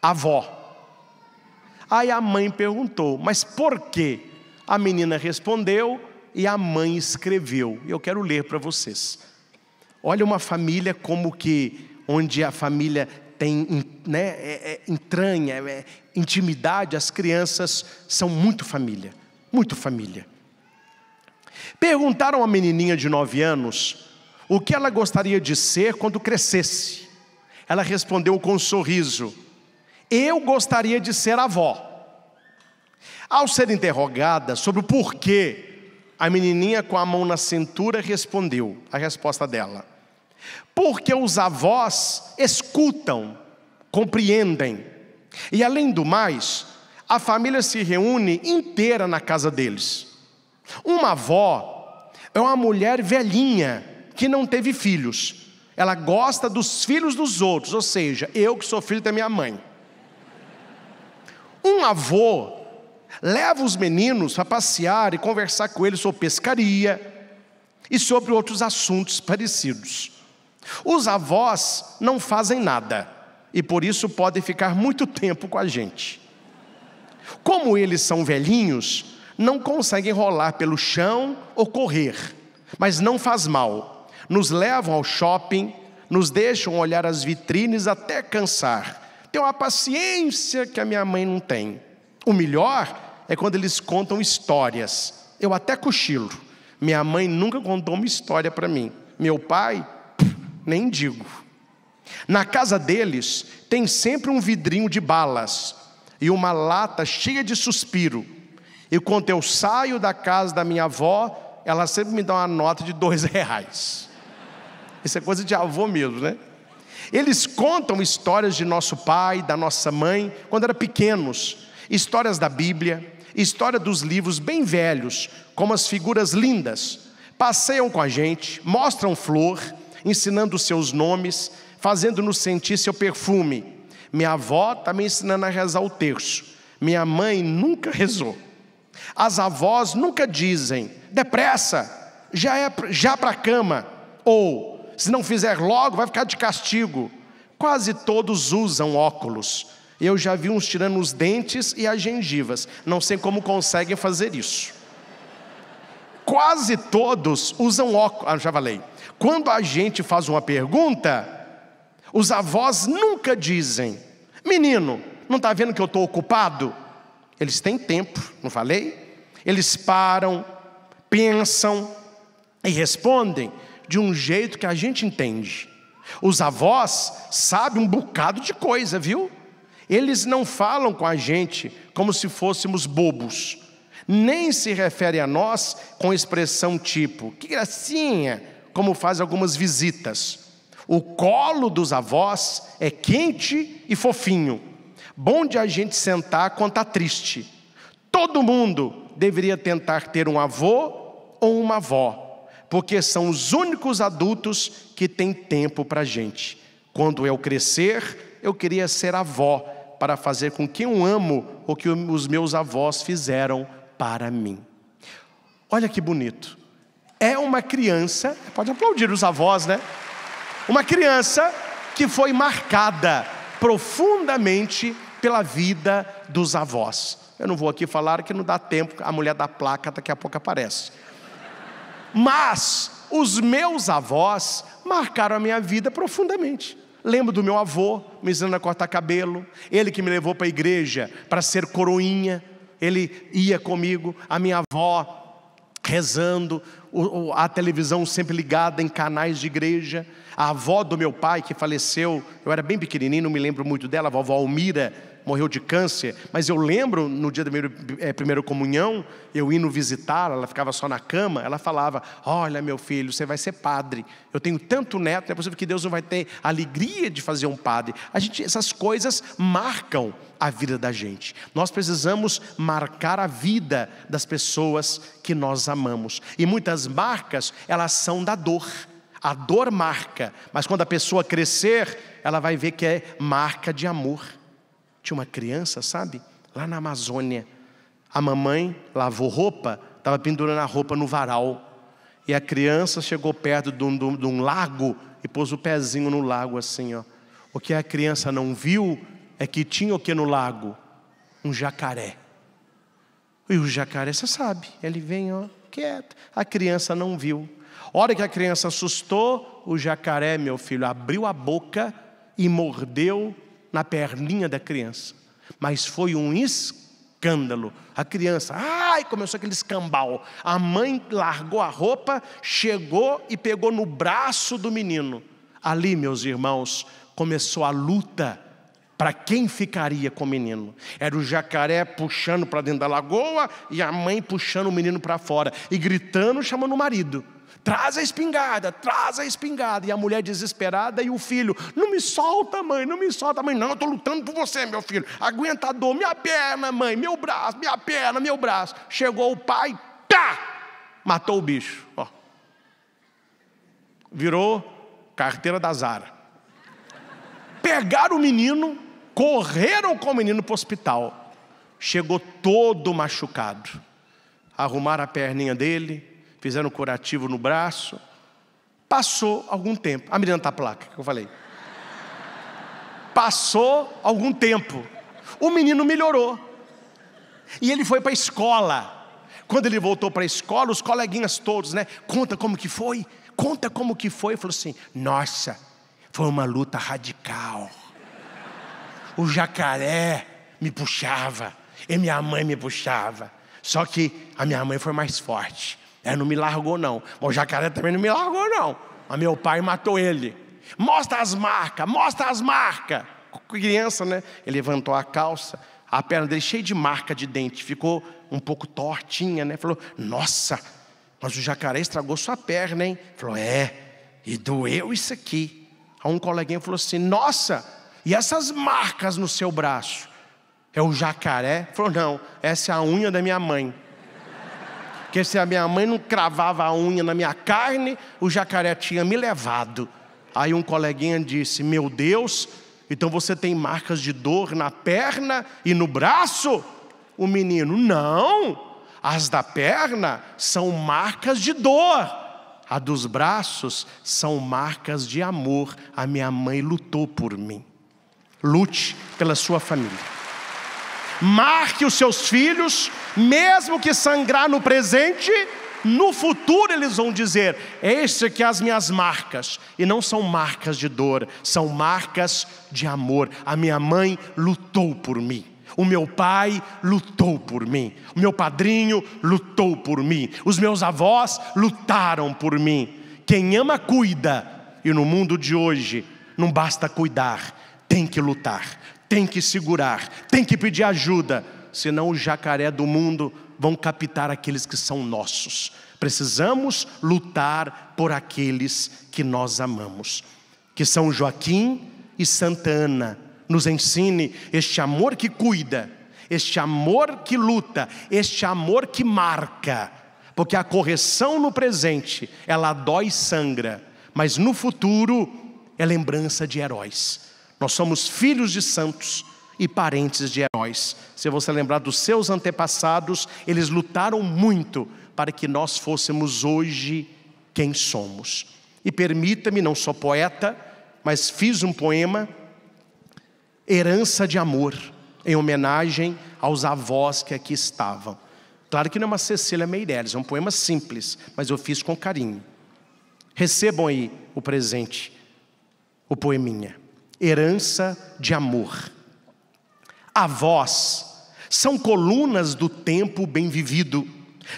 avó. Aí a mãe perguntou: mas por quê? A menina respondeu e a mãe escreveu. E eu quero ler para vocês. Olha uma família como que, onde a família tem entranha, intimidade, as crianças são muito família, muito família. Perguntaram à menininha de 9 anos o que ela gostaria de ser quando crescesse. Ela respondeu com um sorriso: eu gostaria de ser avó. Ao ser interrogada sobre o porquê, a menininha com a mão na cintura respondeu a resposta dela: porque os avós escutam, compreendem. E além do mais, a família se reúne inteira na casa deles. Uma avó é uma mulher velhinha que não teve filhos. Ela gosta dos filhos dos outros, ou seja, eu que sou filho da minha mãe. Um avô leva os meninos para passear e conversar com eles sobre pescaria e sobre outros assuntos parecidos. Os avós não fazem nada e por isso podem ficar muito tempo com a gente. Como eles são velhinhos, não conseguem rolar pelo chão ou correr, mas não faz mal. Nos levam ao shopping, nos deixam olhar as vitrines até cansar. Tem uma paciência que a minha mãe não tem. O melhor é quando eles contam histórias. Eu até cochilo. Minha mãe nunca contou uma história para mim. Meu pai, nem digo. Na casa deles tem sempre um vidrinho de balas e uma lata cheia de suspiro. E quando eu saio da casa da minha avó, ela sempre me dá uma nota de R$2. Isso é coisa de avô mesmo, né? Eles contam histórias de nosso pai, da nossa mãe, quando eram pequenos. Histórias da Bíblia, história dos livros bem velhos, como as figuras lindas. Passeiam com a gente, mostram flor, ensinando os seus nomes, fazendo-nos sentir seu perfume. Minha avó está me ensinando a rezar o terço. Minha mãe nunca rezou. As avós nunca dizem, depressa, já para a cama, ou se não fizer logo vai ficar de castigo. Quase todos usam óculos. Eu já vi uns tirando os dentes e as gengivas. Não sei como conseguem fazer isso. Quase todos usam óculos. Já falei. Quando a gente faz uma pergunta, os avós nunca dizem, menino, não está vendo que eu estou ocupado? Eles têm tempo, não falei? Eles param, pensam e respondem de um jeito que a gente entende. Os avós sabem um bocado de coisa, viu? Eles não falam com a gente como se fôssemos bobos, nem se referem a nós com expressão tipo, que gracinha, como faz algumas visitas. O colo dos avós é quente e fofinho, bom de a gente sentar quando está triste. Todo mundo deveria tentar ter um avô ou uma avó, porque são os únicos adultos que têm tempo para a gente. Quando eu crescer, eu queria ser avó, para fazer com que eu amo o que os meus avós fizeram para mim. Olha que bonito. É uma criança, pode aplaudir os avós, né? Uma criança que foi marcada profundamente pela vida dos avós. Eu não vou aqui falar que não dá tempo, a mulher da placa daqui a pouco aparece. Mas os meus avós marcaram a minha vida profundamente. Lembro do meu avô me ensinando a cortar cabelo, ele que me levou para a igreja para ser coroinha, ele ia comigo, a minha avó rezando, a televisão sempre ligada em canais de igreja, a avó do meu pai que faleceu, eu era bem pequenininho, não me lembro muito dela, a vovó Almira, morreu de câncer, mas eu lembro no dia da minha primeira comunhão, eu indo visitá-la, ela ficava só na cama, ela falava, olha meu filho, você vai ser padre, eu tenho tanto neto, não é possível que Deus não vai ter alegria de fazer um padre. Essas coisas marcam a vida da gente, nós precisamos marcar a vida das pessoas que nós amamos, e muitas marcas, elas são da dor, a dor marca, mas quando a pessoa crescer, ela vai ver que é marca de amor. Tinha uma criança, sabe, lá na Amazônia, a mamãe lavou roupa, estava pendurando a roupa no varal, e a criança chegou perto de um lago, e pôs o pezinho no lago assim, ó. O que a criança não viu, é que tinha o que no lago? Um jacaré. E o jacaré, você sabe, ele vem, ó, quieto, a criança não viu. A hora que a criança assustou, o jacaré, meu filho, abriu a boca e mordeu na perninha da criança, mas foi um escândalo. A criança, começou aquele escambau. A mãe largou a roupa, chegou e pegou no braço do menino. Ali, meus irmãos, começou a luta para quem ficaria com o menino. Era o jacaré puxando para dentro da lagoa e a mãe puxando o menino para fora e gritando, chamando o marido: traz a espingarda, traz a espingarda. E a mulher desesperada e o filho: não me solta, mãe, não me solta, mãe. Não, eu estou lutando por você, meu filho. Aguenta a dor, minha perna, mãe, meu braço, minha perna, meu braço. Chegou o pai, tá! Matou o bicho. Ó. Virou carteira da Zara. Pegaram o menino, correram com o menino para o hospital. Chegou todo machucado. Arrumaram a perninha dele, fizeram um curativo no braço. Passou algum tempo. A menina tá a placa que eu falei. Passou algum tempo. O menino melhorou. E ele foi para a escola. Quando ele voltou para a escola, os coleguinhas todos, né? Conta como que foi. Conta como que foi. Falou assim: nossa, foi uma luta radical. O jacaré me puxava e minha mãe me puxava. Só que a minha mãe foi mais forte. Ela não me largou não. Mas o jacaré também não me largou não. Mas meu pai matou ele. Mostra as marcas, mostra as marcas. Criança, né? Ele levantou a calça, a perna dele cheia de marca de dente. Ficou um pouco tortinha, né? Falou: nossa, mas o jacaré estragou sua perna, hein? Falou: é, e doeu isso aqui. Aí um coleguinha falou assim: nossa, e essas marcas no seu braço? É o jacaré? Falou: não, essa é a unha da minha mãe. Porque se a minha mãe não cravava a unha na minha carne, o jacaré tinha me levado. Aí um coleguinha disse: meu Deus, então você tem marcas de dor na perna e no braço? O menino: não, as da perna são marcas de dor. A dos braços são marcas de amor. A minha mãe lutou por mim. Lute pela sua família. Marque os seus filhos, mesmo que sangrar no presente, no futuro eles vão dizer: este aqui é as minhas marcas. E não são marcas de dor, são marcas de amor. A minha mãe lutou por mim. O meu pai lutou por mim. O meu padrinho lutou por mim. Os meus avós lutaram por mim. Quem ama, cuida. E no mundo de hoje, não basta cuidar, tem que lutar, tem que segurar, tem que pedir ajuda. Senão o jacaré do mundo vão captar aqueles que são nossos. Precisamos lutar por aqueles que nós amamos. Que São Joaquim e Santa Ana nos ensine este amor que cuida, este amor que luta, este amor que marca. Porque a correção no presente, ela dói e sangra, mas no futuro é lembrança de heróis. Nós somos filhos de santos e parentes de heróis. Se você lembrar dos seus antepassados, eles lutaram muito para que nós fôssemos hoje quem somos. E permita-me, não sou poeta, mas fiz um poema, Herança de Amor, em homenagem aos avós que aqui estavam. Claro que não é uma Cecília Meirelles, é um poema simples, mas eu fiz com carinho. Recebam aí o presente, o poeminha. Herança de Amor. Avós são colunas do tempo bem vivido,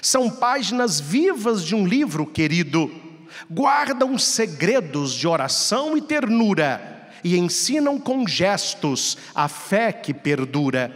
são páginas vivas de um livro querido, guardam segredos de oração e ternura, e ensinam com gestos a fé que perdura.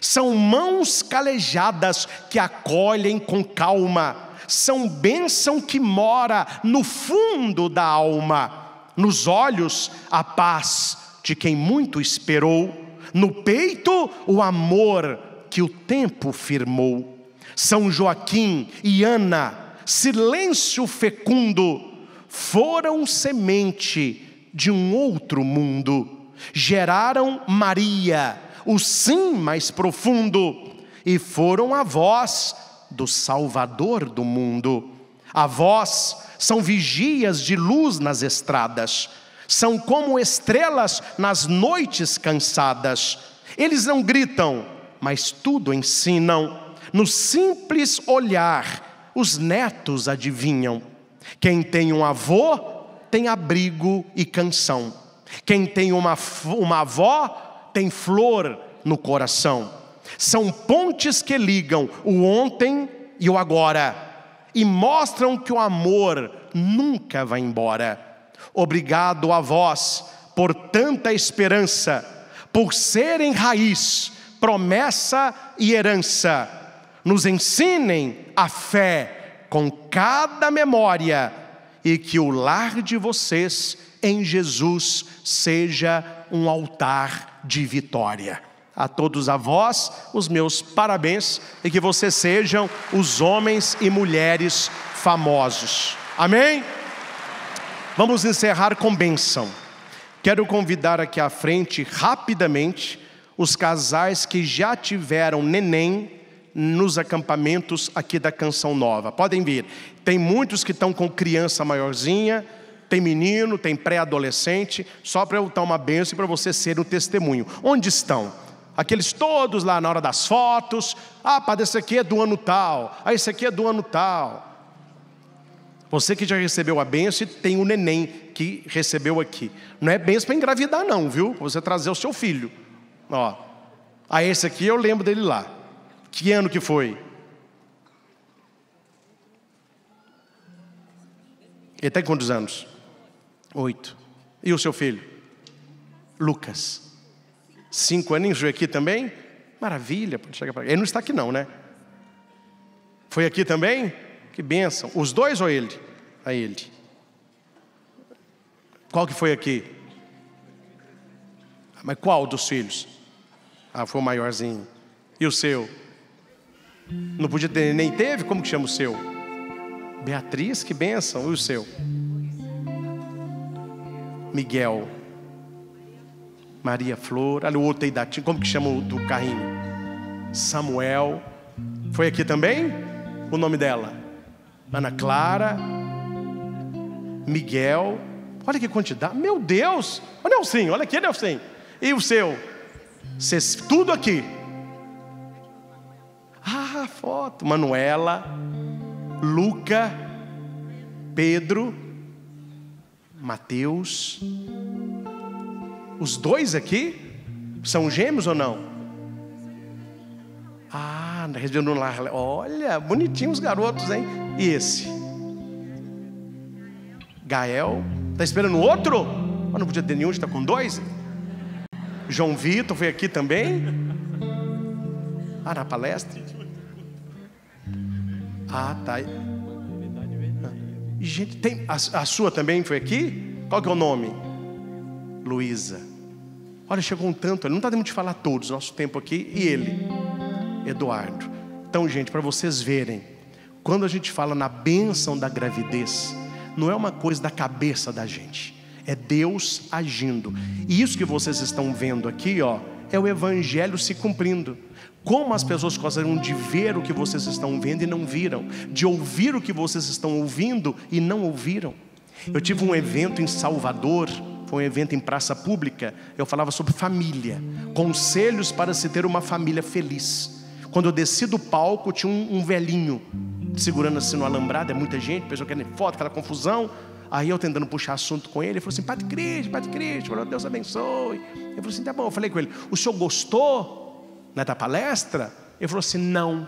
São mãos calejadas que acolhem com calma, são bênção que mora no fundo da alma. Nos olhos a paz de quem muito esperou, no peito o amor que o tempo firmou. São Joaquim e Ana, silêncio fecundo, foram semente de um outro mundo. Geraram Maria, o sim mais profundo, e foram avós do Salvador do mundo. Avós são vigias de luz nas estradas, são como estrelas nas noites cansadas. Eles não gritam, mas tudo ensinam. No simples olhar, os netos adivinham. Quem tem um avô tem abrigo e canção. Quem tem uma avó tem flor no coração. São pontes que ligam o ontem e o agora, e mostram que o amor nunca vai embora. Obrigado, avós, por tanta esperança, por serem raiz, promessa e herança, nos ensinem a fé com cada memória, e que o lar de vocês em Jesus seja um altar de vitória. A todos a vós, os meus parabéns, e que vocês sejam os homens e mulheres famosos. Amém? Vamos encerrar com bênção. Quero convidar aqui à frente, rapidamente, os casais que já tiveram neném nos acampamentos aqui da Canção Nova. Podem vir. Tem muitos que estão com criança maiorzinha, tem menino, tem pré-adolescente, só para eu dar uma bênção e para você ser um testemunho. Onde estão? Aqueles todos lá na hora das fotos. Ah, padre, esse aqui é do ano tal. Ah, esse aqui é do ano tal. Você que já recebeu a bênção, tem um neném que recebeu aqui. Não é bênção para engravidar não, viu? Para você trazer o seu filho. Ó. Ah, esse aqui eu lembro dele lá. Que ano que foi? Ele tem quantos anos? 8. E o seu filho? Lucas. 5 aninhos, veio aqui também? Maravilha, pode chegar para cá. Ele não está aqui não, né? Foi aqui também? Que bênção. Os dois ou ele? A ele. Qual que foi aqui? Mas qual dos filhos? Ah, foi o maiorzinho. E o seu? Não podia ter, nem teve? Como que chama o seu? Beatriz, que bênção. E o seu? Miguel. Maria Flor. Olha o outro aí da tia. Como que chama o do carrinho? Samuel. Foi aqui também? O nome dela? Ana Clara. Miguel. Olha que quantidade. Meu Deus. Olha o Nelson. Olha aqui, Nelson. E o seu? Cês, tudo aqui. Ah, foto. Manuela, Luca, Pedro, Mateus. Os dois aqui são gêmeos ou não? Ah, na região do lar. Olha, bonitinhos os garotos, hein? E esse? Gael. Está esperando outro? Mas não podia ter nenhum, está com 2? João Vitor foi aqui também? Ah, na palestra? Ah, tá. Gente, tem a sua também foi aqui? Qual que é o nome? Luísa. Olha, chegou um tanto, não está dando de falar todos, nosso tempo aqui. E ele? Eduardo. Então, gente, para vocês verem, quando a gente fala na bênção da gravidez, não é uma coisa da cabeça da gente, é Deus agindo. E isso que vocês estão vendo aqui, ó, é o evangelho se cumprindo. Como as pessoas gostariam de ver o que vocês estão vendo e não viram, de ouvir o que vocês estão ouvindo e não ouviram. Eu tive um evento em Salvador, foi um evento em praça pública. Eu falava sobre família, conselhos para se ter uma família feliz. Quando eu desci do palco, tinha um velhinho segurando assim no alambrado, é muita gente, pessoa querendo foto, aquela confusão. Aí eu tentando puxar assunto com ele, ele falou assim: Padre Cristo, falou, Deus abençoe. Eu falei assim: tá bom. Eu falei com ele: o senhor gostou da palestra? Ele falou assim: não.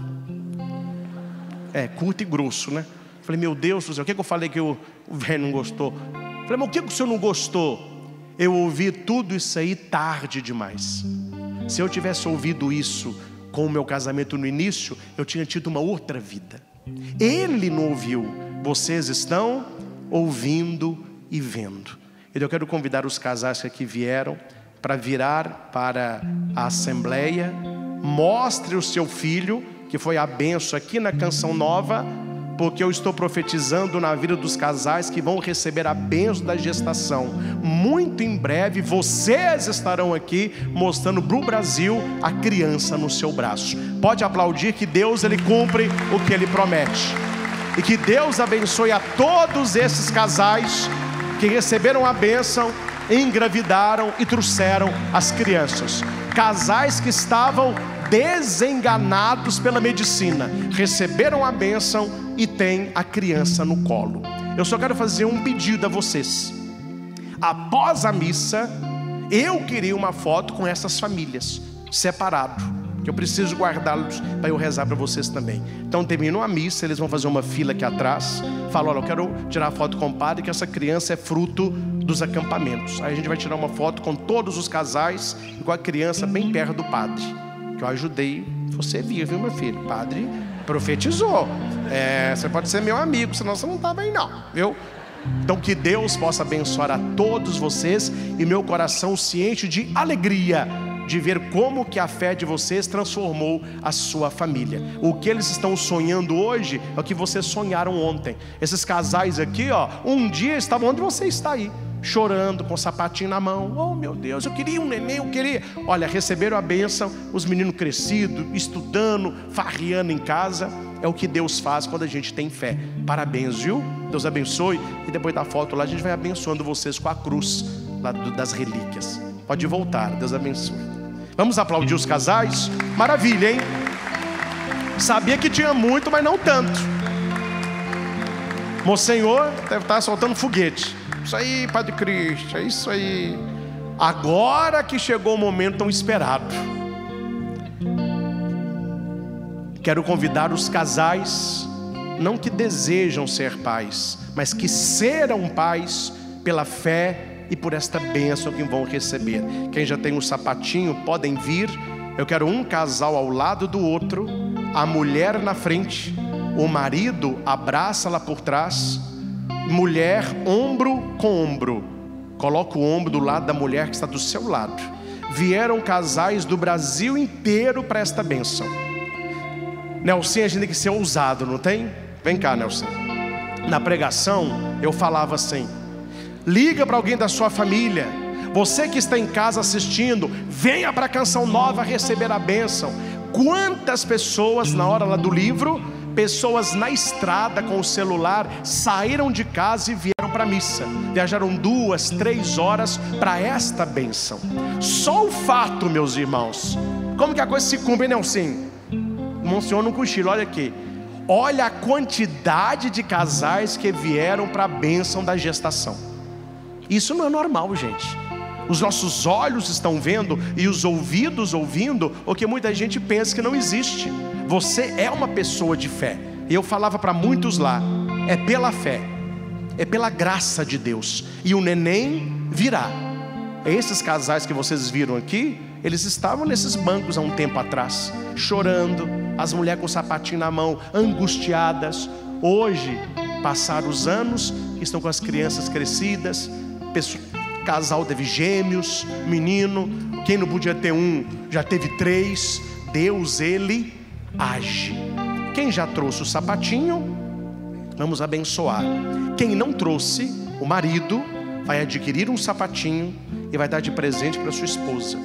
É, curto e grosso, né? Eu falei: meu Deus do céu, o que eu falei que o velho não gostou? Eu falei: mas o que o senhor não gostou? Eu ouvi tudo isso aí tarde demais. Se eu tivesse ouvido isso com o meu casamento no início, eu tinha tido uma outra vida. Ele não ouviu, vocês estão ouvindo e vendo. Eu quero convidar os casais que aqui vieram para virar para a assembleia. Mostre o seu filho, que foi a bênção aqui na Canção Nova, porque eu estou profetizando na vida dos casais que vão receber a bênção da gestação. Muito em breve vocês estarão aqui mostrando para o Brasil a criança no seu braço. Pode aplaudir, que Deus ele cumpre o que ele promete. E que Deus abençoe a todos esses casais que receberam a bênção, engravidaram e trouxeram as crianças. Casais que estavam desenganados pela medicina, receberam a bênção e têm a criança no colo. Eu só quero fazer um pedido a vocês. Após a missa, eu queria uma foto com essas famílias, separado, que eu preciso guardá-los para eu rezar para vocês também. Então terminou a missa, eles vão fazer uma fila aqui atrás, fala: olha, eu quero tirar foto com o padre, que essa criança é fruto dos acampamentos. Aí a gente vai tirar uma foto com todos os casais e com a criança bem perto do padre, que eu ajudei você vir, viu, meu filho? O padre profetizou. Você pode ser meu amigo, senão você não estava aí não, viu? Então que Deus possa abençoar a todos vocês, e meu coração se enche de alegria de ver como que a fé de vocês transformou a sua família. O que eles estão sonhando hoje é o que vocês sonharam ontem. Esses casais aqui, ó, um dia estavam onde você está aí, chorando, com o sapatinho na mão. Oh meu Deus, eu queria um neném, eu queria. Olha, receberam a bênção, os meninos crescidos, estudando, farreando em casa. É o que Deus faz quando a gente tem fé. Parabéns, viu? Deus abençoe. E depois da foto lá, a gente vai abençoando vocês com a cruz lá das relíquias. Pode voltar, Deus abençoe. Vamos aplaudir os casais? Maravilha, hein? Sabia que tinha muito, mas não tanto. Monsenhor deve estar soltando foguete. Isso aí, Padre Cristo, é isso aí. Agora que chegou o momento tão esperado, quero convidar os casais, não que desejam ser pais, mas que serão pais pela fé e por esta bênção que vão receber. Quem já tem um sapatinho, podem vir. Eu quero um casal ao lado do outro, a mulher na frente, o marido abraça-la por trás, mulher ombro com ombro. Coloca o ombro do lado da mulher que está do seu lado. Vieram casais do Brasil inteiro para esta bênção. Nelson, a gente tem que ser ousado, não tem? Vem cá, Nelson. Na pregação eu falava assim: liga para alguém da sua família. Você que está em casa assistindo, venha para a Canção Nova receber a bênção. Quantas pessoas na hora lá do livro, pessoas na estrada com o celular, saíram de casa e vieram para a missa. Viajaram 2, 3 horas para esta bênção. Só o fato, meus irmãos, como que a coisa se cumpre, Nelson? Monsenhor não cochila, olha aqui. Olha a quantidade de casais que vieram para a bênção da gestação. Isso não é normal, gente. Os nossos olhos estão vendo e os ouvidos ouvindo o que muita gente pensa que não existe. Você é uma pessoa de fé. E eu falava para muitos lá: é pela fé, é pela graça de Deus, e o neném virá. Esses casais que vocês viram aqui, eles estavam nesses bancos há um tempo atrás, chorando, as mulheres com o sapatinho na mão, angustiadas. Hoje, passaram os anos, estão com as crianças crescidas, casal teve gêmeos, menino, quem não podia ter um, já teve 3. Deus, Ele age. Quem já trouxe o sapatinho, vamos abençoar. Quem não trouxe, o marido vai adquirir um sapatinho e vai dar de presente para sua esposa,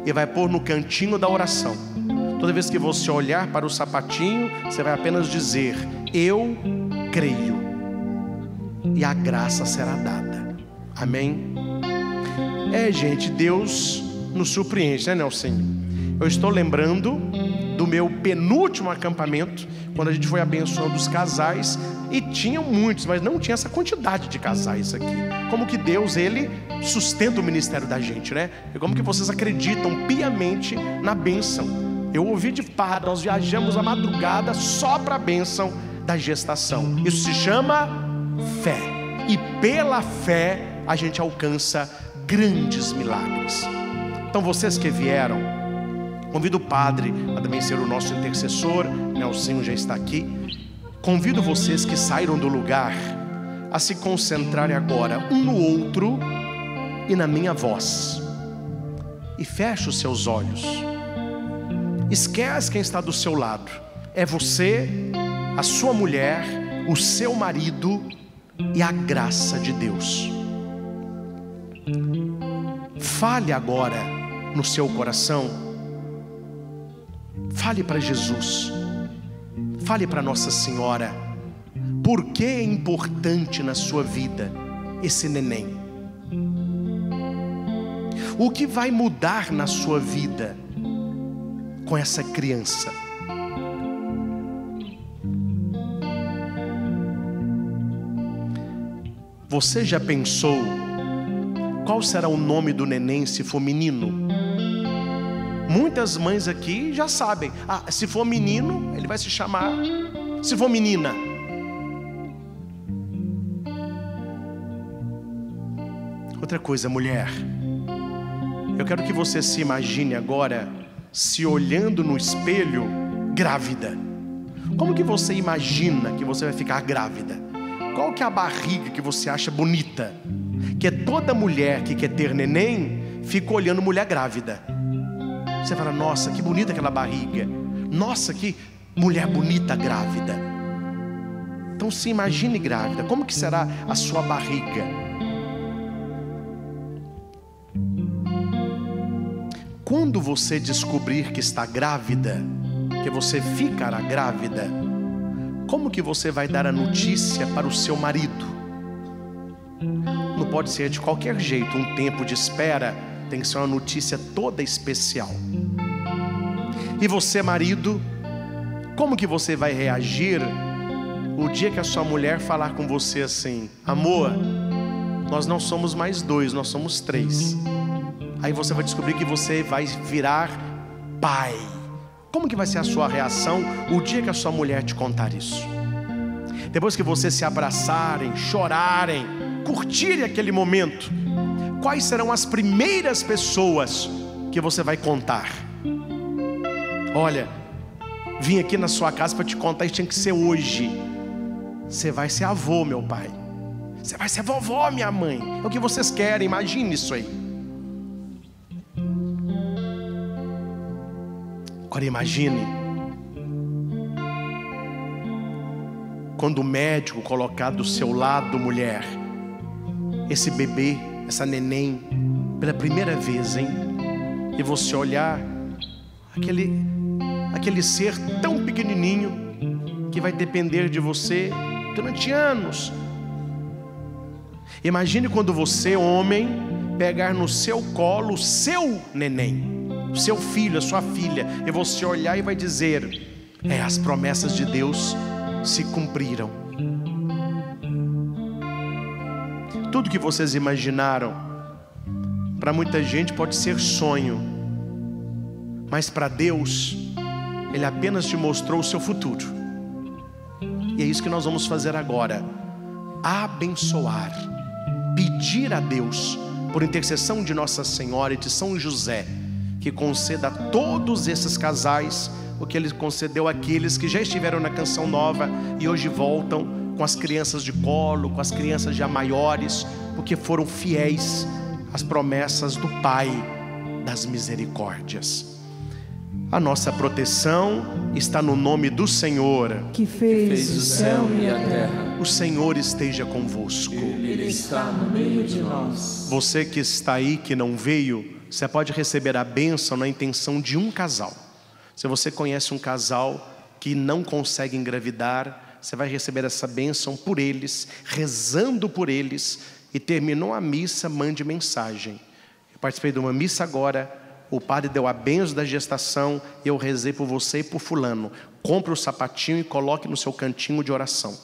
e vai pôr no cantinho da oração. Toda vez que você olhar para o sapatinho, você vai apenas dizer: eu creio, e a graça será dada. Amém? Gente, Deus nos surpreende, né, Nelson? Eu estou lembrando do meu penúltimo acampamento, quando a gente foi abençoando os casais, e tinham muitos, mas não tinha essa quantidade de casais aqui. Como que Deus, Ele sustenta o ministério da gente, né? E como que vocês acreditam piamente na bênção. Eu ouvi de padre, nós viajamos a madrugada só para a bênção da gestação. Isso se chama fé, e pela fé a gente alcança grandes milagres. Então vocês que vieram, convido o padre a também ser o nosso intercessor. Nelsinho já está aqui. Convido vocês que saíram do lugar a se concentrarem agora um no outro e na minha voz. E feche os seus olhos. Esquece quem está do seu lado. É você, a sua mulher, o seu marido e a graça de Deus. Fale agora no seu coração. Fale para Jesus. Fale para Nossa Senhora. Por que é importante na sua vida esse neném? O que vai mudar na sua vida com essa criança? Você já pensou qual será o nome do neném se for menino? Muitas mães aqui já sabem. Se for menino, ele vai se chamar. Se for menina, Outra coisa, mulher, eu quero que você se imagine agora se olhando no espelho grávida. Como que você imagina que você vai ficar grávida? Qual que é a barriga que você acha bonita? Que toda mulher que quer ter neném fica olhando mulher grávida. Você fala, nossa, que bonita aquela barriga. Nossa, que mulher bonita grávida. Então se imagine grávida. Como que será a sua barriga? Quando você descobrir que está grávida, que você ficará grávida, como que você vai dar a notícia para o seu marido? Não pode ser de qualquer jeito, um tempo de espera, tem que ser uma notícia toda especial. E você, marido, como que você vai reagir o dia que a sua mulher falar com você assim: amor, nós não somos mais 2, nós somos 3. Aí você vai descobrir que você vai virar pai. Como que vai ser a sua reação o dia que a sua mulher te contar isso? Depois que vocês se abraçarem, chorarem, curtirem aquele momento, quais serão as primeiras pessoas que você vai contar? Olha, vim aqui na sua casa para te contar, isso tinha que ser hoje. Você vai ser avô, meu pai. Você vai ser vovó, minha mãe. É o que vocês querem, imagine isso aí. Agora imagine quando o médico colocar do seu lado, mulher, esse bebê, essa neném, pela primeira vez, hein? E você olhar aquele ser tão pequenininho que vai depender de você durante anos. Imagine quando você, homem, pegar no seu colo o seu neném, o seu filho, a sua filha, e você olhar e vai dizer: as promessas de Deus se cumpriram. Tudo que vocês imaginaram, para muita gente pode ser sonho, mas para Deus, Ele apenas te mostrou o seu futuro. E é isso que nós vamos fazer agora: abençoar, pedir a Deus, por intercessão de Nossa Senhora e de São José, que conceda a todos esses casais o que Ele concedeu àqueles que já estiveram na Canção Nova e hoje voltam com as crianças de colo, com as crianças já maiores, porque foram fiéis às promessas do Pai das misericórdias. A nossa proteção está no nome do Senhor, que fez o céu e a terra. O Senhor esteja convosco. Ele está no meio de nós. Você que está aí, que não veio, você pode receber a bênção na intenção de um casal. Se você conhece um casal que não consegue engravidar, você vai receber essa bênção por eles, rezando por eles. E terminou a missa, mande mensagem: eu participei de uma missa agora, o padre deu a bênção da gestação, eu rezei por você e por fulano. Compre o sapatinho e coloque no seu cantinho de oração.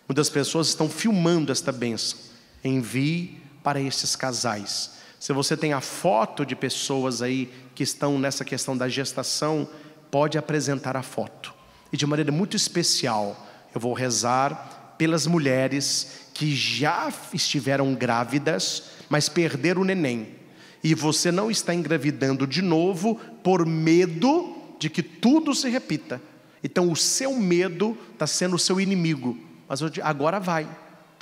Muitas pessoas estão filmando esta bênção. Envie para esses casais. Se você tem a foto de pessoas aí que estão nessa questão da gestação, pode apresentar a foto. E de maneira muito especial, eu vou rezar pelas mulheres que já estiveram grávidas, mas perderam o neném. E você não está engravidando de novo por medo de que tudo se repita. Então o seu medo está sendo o seu inimigo. Mas agora vai.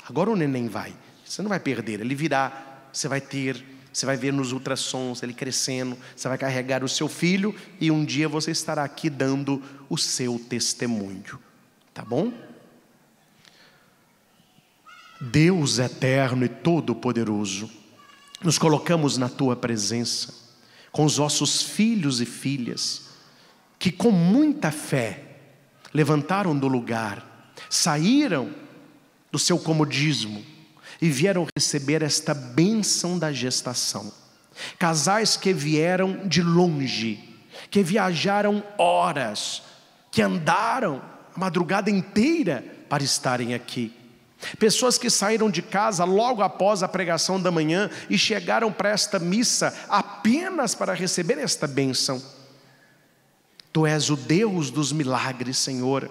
Agora o neném vai. Você não vai perder, ele virá. Você vai ver nos ultrassons ele crescendo. Você vai carregar o seu filho e um dia você estará aqui dando o seu testemunho. Tá bom? Deus eterno e todo-poderoso, nos colocamos na Tua presença, com os nossos filhos e filhas, que com muita fé, levantaram do lugar, saíram do seu comodismo, e vieram receber esta bênção da gestação. Casais que vieram de longe, que viajaram horas, que andaram a madrugada inteira para estarem aqui. Pessoas que saíram de casa logo após a pregação da manhã e chegaram para esta missa apenas para receber esta bênção. Tu és o Deus dos milagres, Senhor,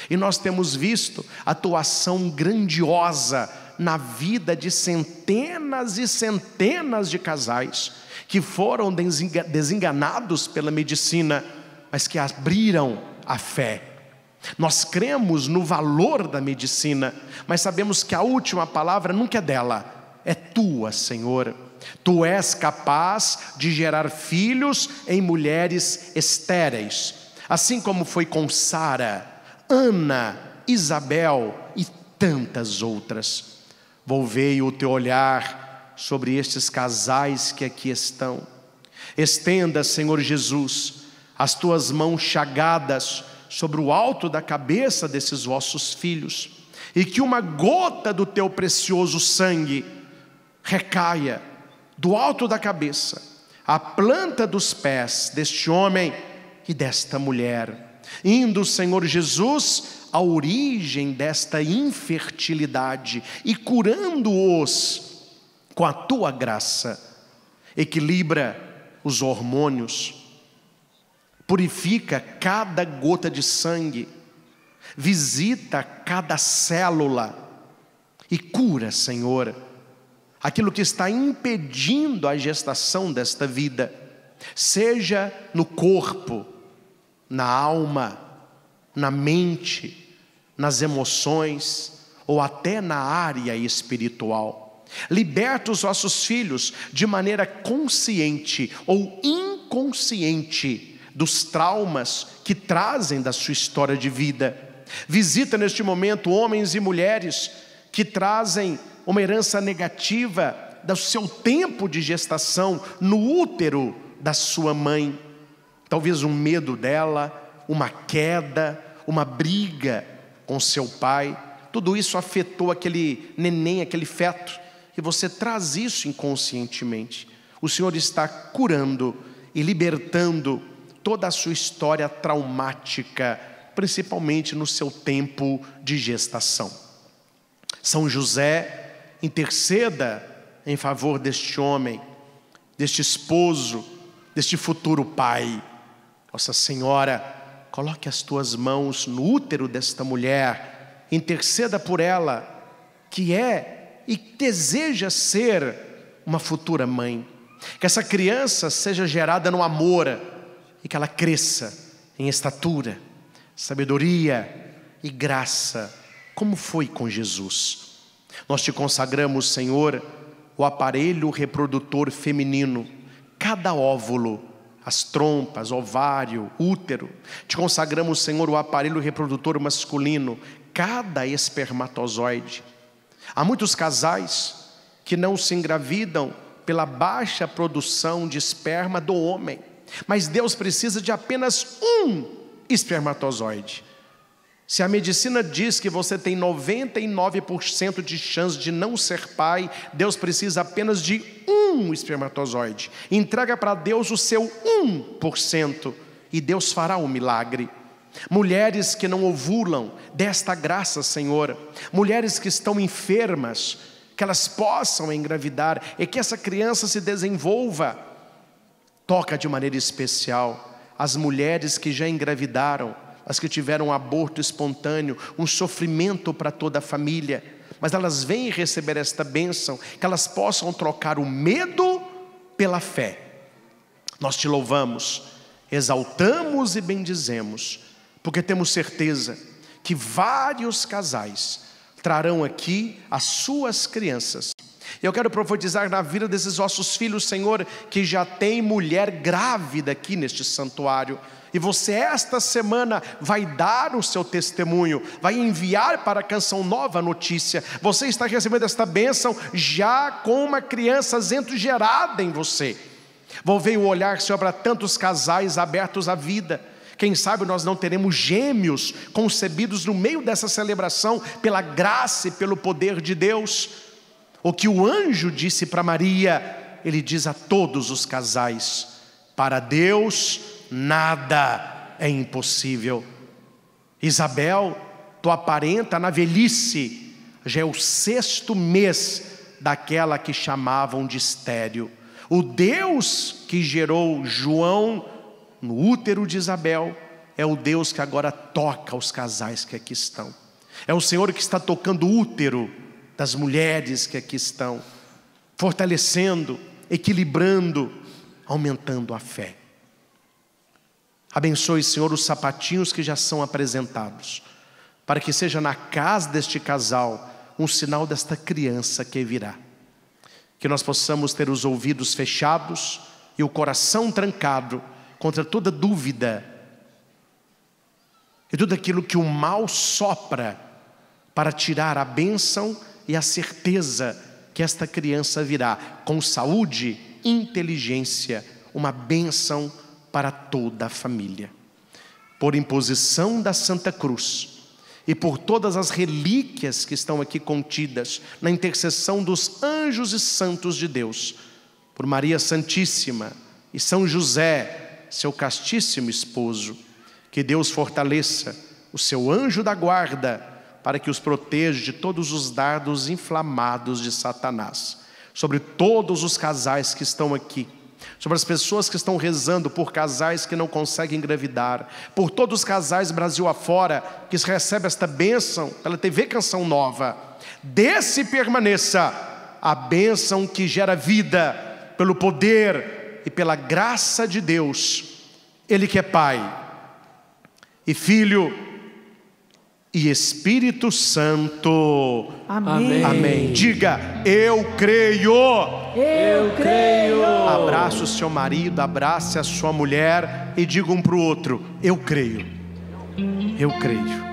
e nós temos visto a Tua ação grandiosa na vida de centenas e centenas de casais que foram desenganados pela medicina, mas que abriram a fé. Nós cremos no valor da medicina, mas sabemos que a última palavra nunca é dela, é tua, Senhor. Tu és capaz de gerar filhos em mulheres estéreis, assim como foi com Sara, Ana, Isabel e tantas outras. Volvei o teu olhar sobre estes casais que aqui estão. Estenda, Senhor Jesus, as tuas mãos chagadas sobre o alto da cabeça desses vossos filhos, e que uma gota do teu precioso sangue recaia do alto da cabeça à planta dos pés deste homem e desta mulher, indo, Senhor Jesus, à origem desta infertilidade e curando-os com a tua graça. Equilibra os hormônios, purifica cada gota de sangue, visita cada célula e cura, Senhor, aquilo que está impedindo a gestação desta vida, seja no corpo, na alma, na mente, nas emoções ou até na área espiritual. Liberta os vossos filhos de maneira consciente ou inconsciente dos traumas que trazem da sua história de vida. Visita neste momento homens e mulheres que trazem uma herança negativa do seu tempo de gestação no útero da sua mãe. Talvez um medo dela, uma queda, uma briga com seu pai. Tudo isso afetou aquele neném, aquele feto, e você traz isso inconscientemente. O Senhor está curando e libertando toda a sua história traumática, principalmente no seu tempo de gestação. São José, interceda em favor deste homem, deste esposo, deste futuro pai. Nossa Senhora, coloque as tuas mãos no útero desta mulher, interceda por ela, que é e deseja ser uma futura mãe. Que essa criança seja gerada no amor e que ela cresça em estatura, sabedoria e graça, como foi com Jesus. Nós te consagramos, Senhor, o aparelho reprodutor feminino, cada óvulo, as trompas, ovário, útero. Te consagramos, Senhor, o aparelho reprodutor masculino, cada espermatozoide. Há muitos casais que não se engravidam pela baixa produção de esperma do homem, mas Deus precisa de apenas um espermatozoide. Se a medicina diz que você tem 99% de chance de não ser pai, Deus precisa apenas de um espermatozoide. Entrega para Deus o seu 1% e Deus fará o milagre. Mulheres que não ovulam, desta graça, Senhor. Mulheres que estão enfermas, que elas possam engravidar e que essa criança se desenvolva. Toca de maneira especial as mulheres que já engravidaram, as que tiveram um aborto espontâneo, um sofrimento para toda a família, mas elas vêm receber esta bênção, que elas possam trocar o medo pela fé. Nós te louvamos, exaltamos e bendizemos, porque temos certeza que vários casais trarão aqui as suas crianças. Eu quero profetizar na vida desses vossos filhos, Senhor, que já tem mulher grávida aqui neste santuário. E você esta semana vai dar o seu testemunho, vai enviar para a Canção Nova a notícia. Você está recebendo esta bênção já com uma criança gerada em você. Volvei o olhar, Senhor, para tantos casais abertos à vida. Quem sabe nós não teremos gêmeos concebidos no meio dessa celebração, pela graça e pelo poder de Deus. O que o anjo disse para Maria, ele diz a todos os casais: para Deus nada é impossível. Isabel, tu aparenta na velhice, já é o 6º mês daquela que chamavam de estéril. O Deus que gerou João no útero de Isabel é o Deus que agora toca os casais que aqui estão. É o Senhor que está tocando o útero das mulheres que aqui estão, fortalecendo, equilibrando, aumentando a fé. Abençoe, Senhor, os sapatinhos que já são apresentados, para que seja na casa deste casal um sinal desta criança que virá. Que nós possamos ter os ouvidos fechados e o coração trancado contra toda dúvida e tudo aquilo que o mal sopra para tirar a bênção e a certeza que esta criança virá com saúde, inteligência, uma bênção para toda a família. Por imposição da Santa Cruz e por todas as relíquias que estão aqui contidas na intercessão dos anjos e santos de Deus, por Maria Santíssima e São José, seu castíssimo esposo, que Deus fortaleça o seu anjo da guarda para que os proteja de todos os dardos inflamados de Satanás. Sobre todos os casais que estão aqui, sobre as pessoas que estão rezando por casais que não conseguem engravidar, por todos os casais Brasil afora que recebem esta bênção pela TV Canção Nova, desce e permaneça a bênção que gera vida pelo poder e pela graça de Deus, Ele que é Pai e Filho e Espírito Santo. Amém. Amém. Diga: eu creio. Eu creio. Abraça o seu marido, abrace a sua mulher e diga um para o outro: eu creio. Eu creio.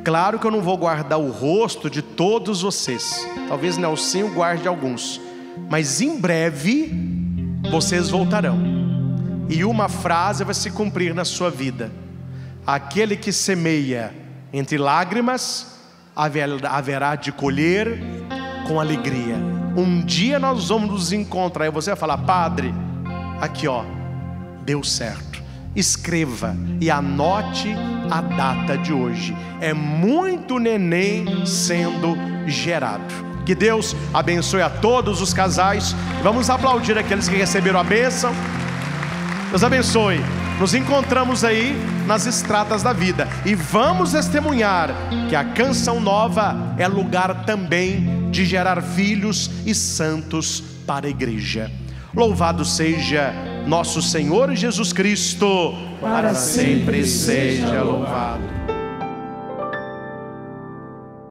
Claro que eu não vou guardar o rosto de todos vocês. Talvez Nelsinho guarde alguns, mas em breve vocês voltarão. E uma frase vai se cumprir na sua vida: aquele que semeia entre lágrimas haverá de colher com alegria. Um dia nós vamos nos encontrar e você vai falar: padre, aqui ó, deu certo. Escreva e anote a data de hoje. É muito neném sendo gerado. Que Deus abençoe a todos os casais. Vamos aplaudir aqueles que receberam a bênção. Deus abençoe. Nos encontramos aí nas estradas da vida e vamos testemunhar que a Canção Nova é lugar também de gerar filhos e santos para a igreja. Louvado seja nosso Senhor Jesus Cristo, para sempre seja louvado.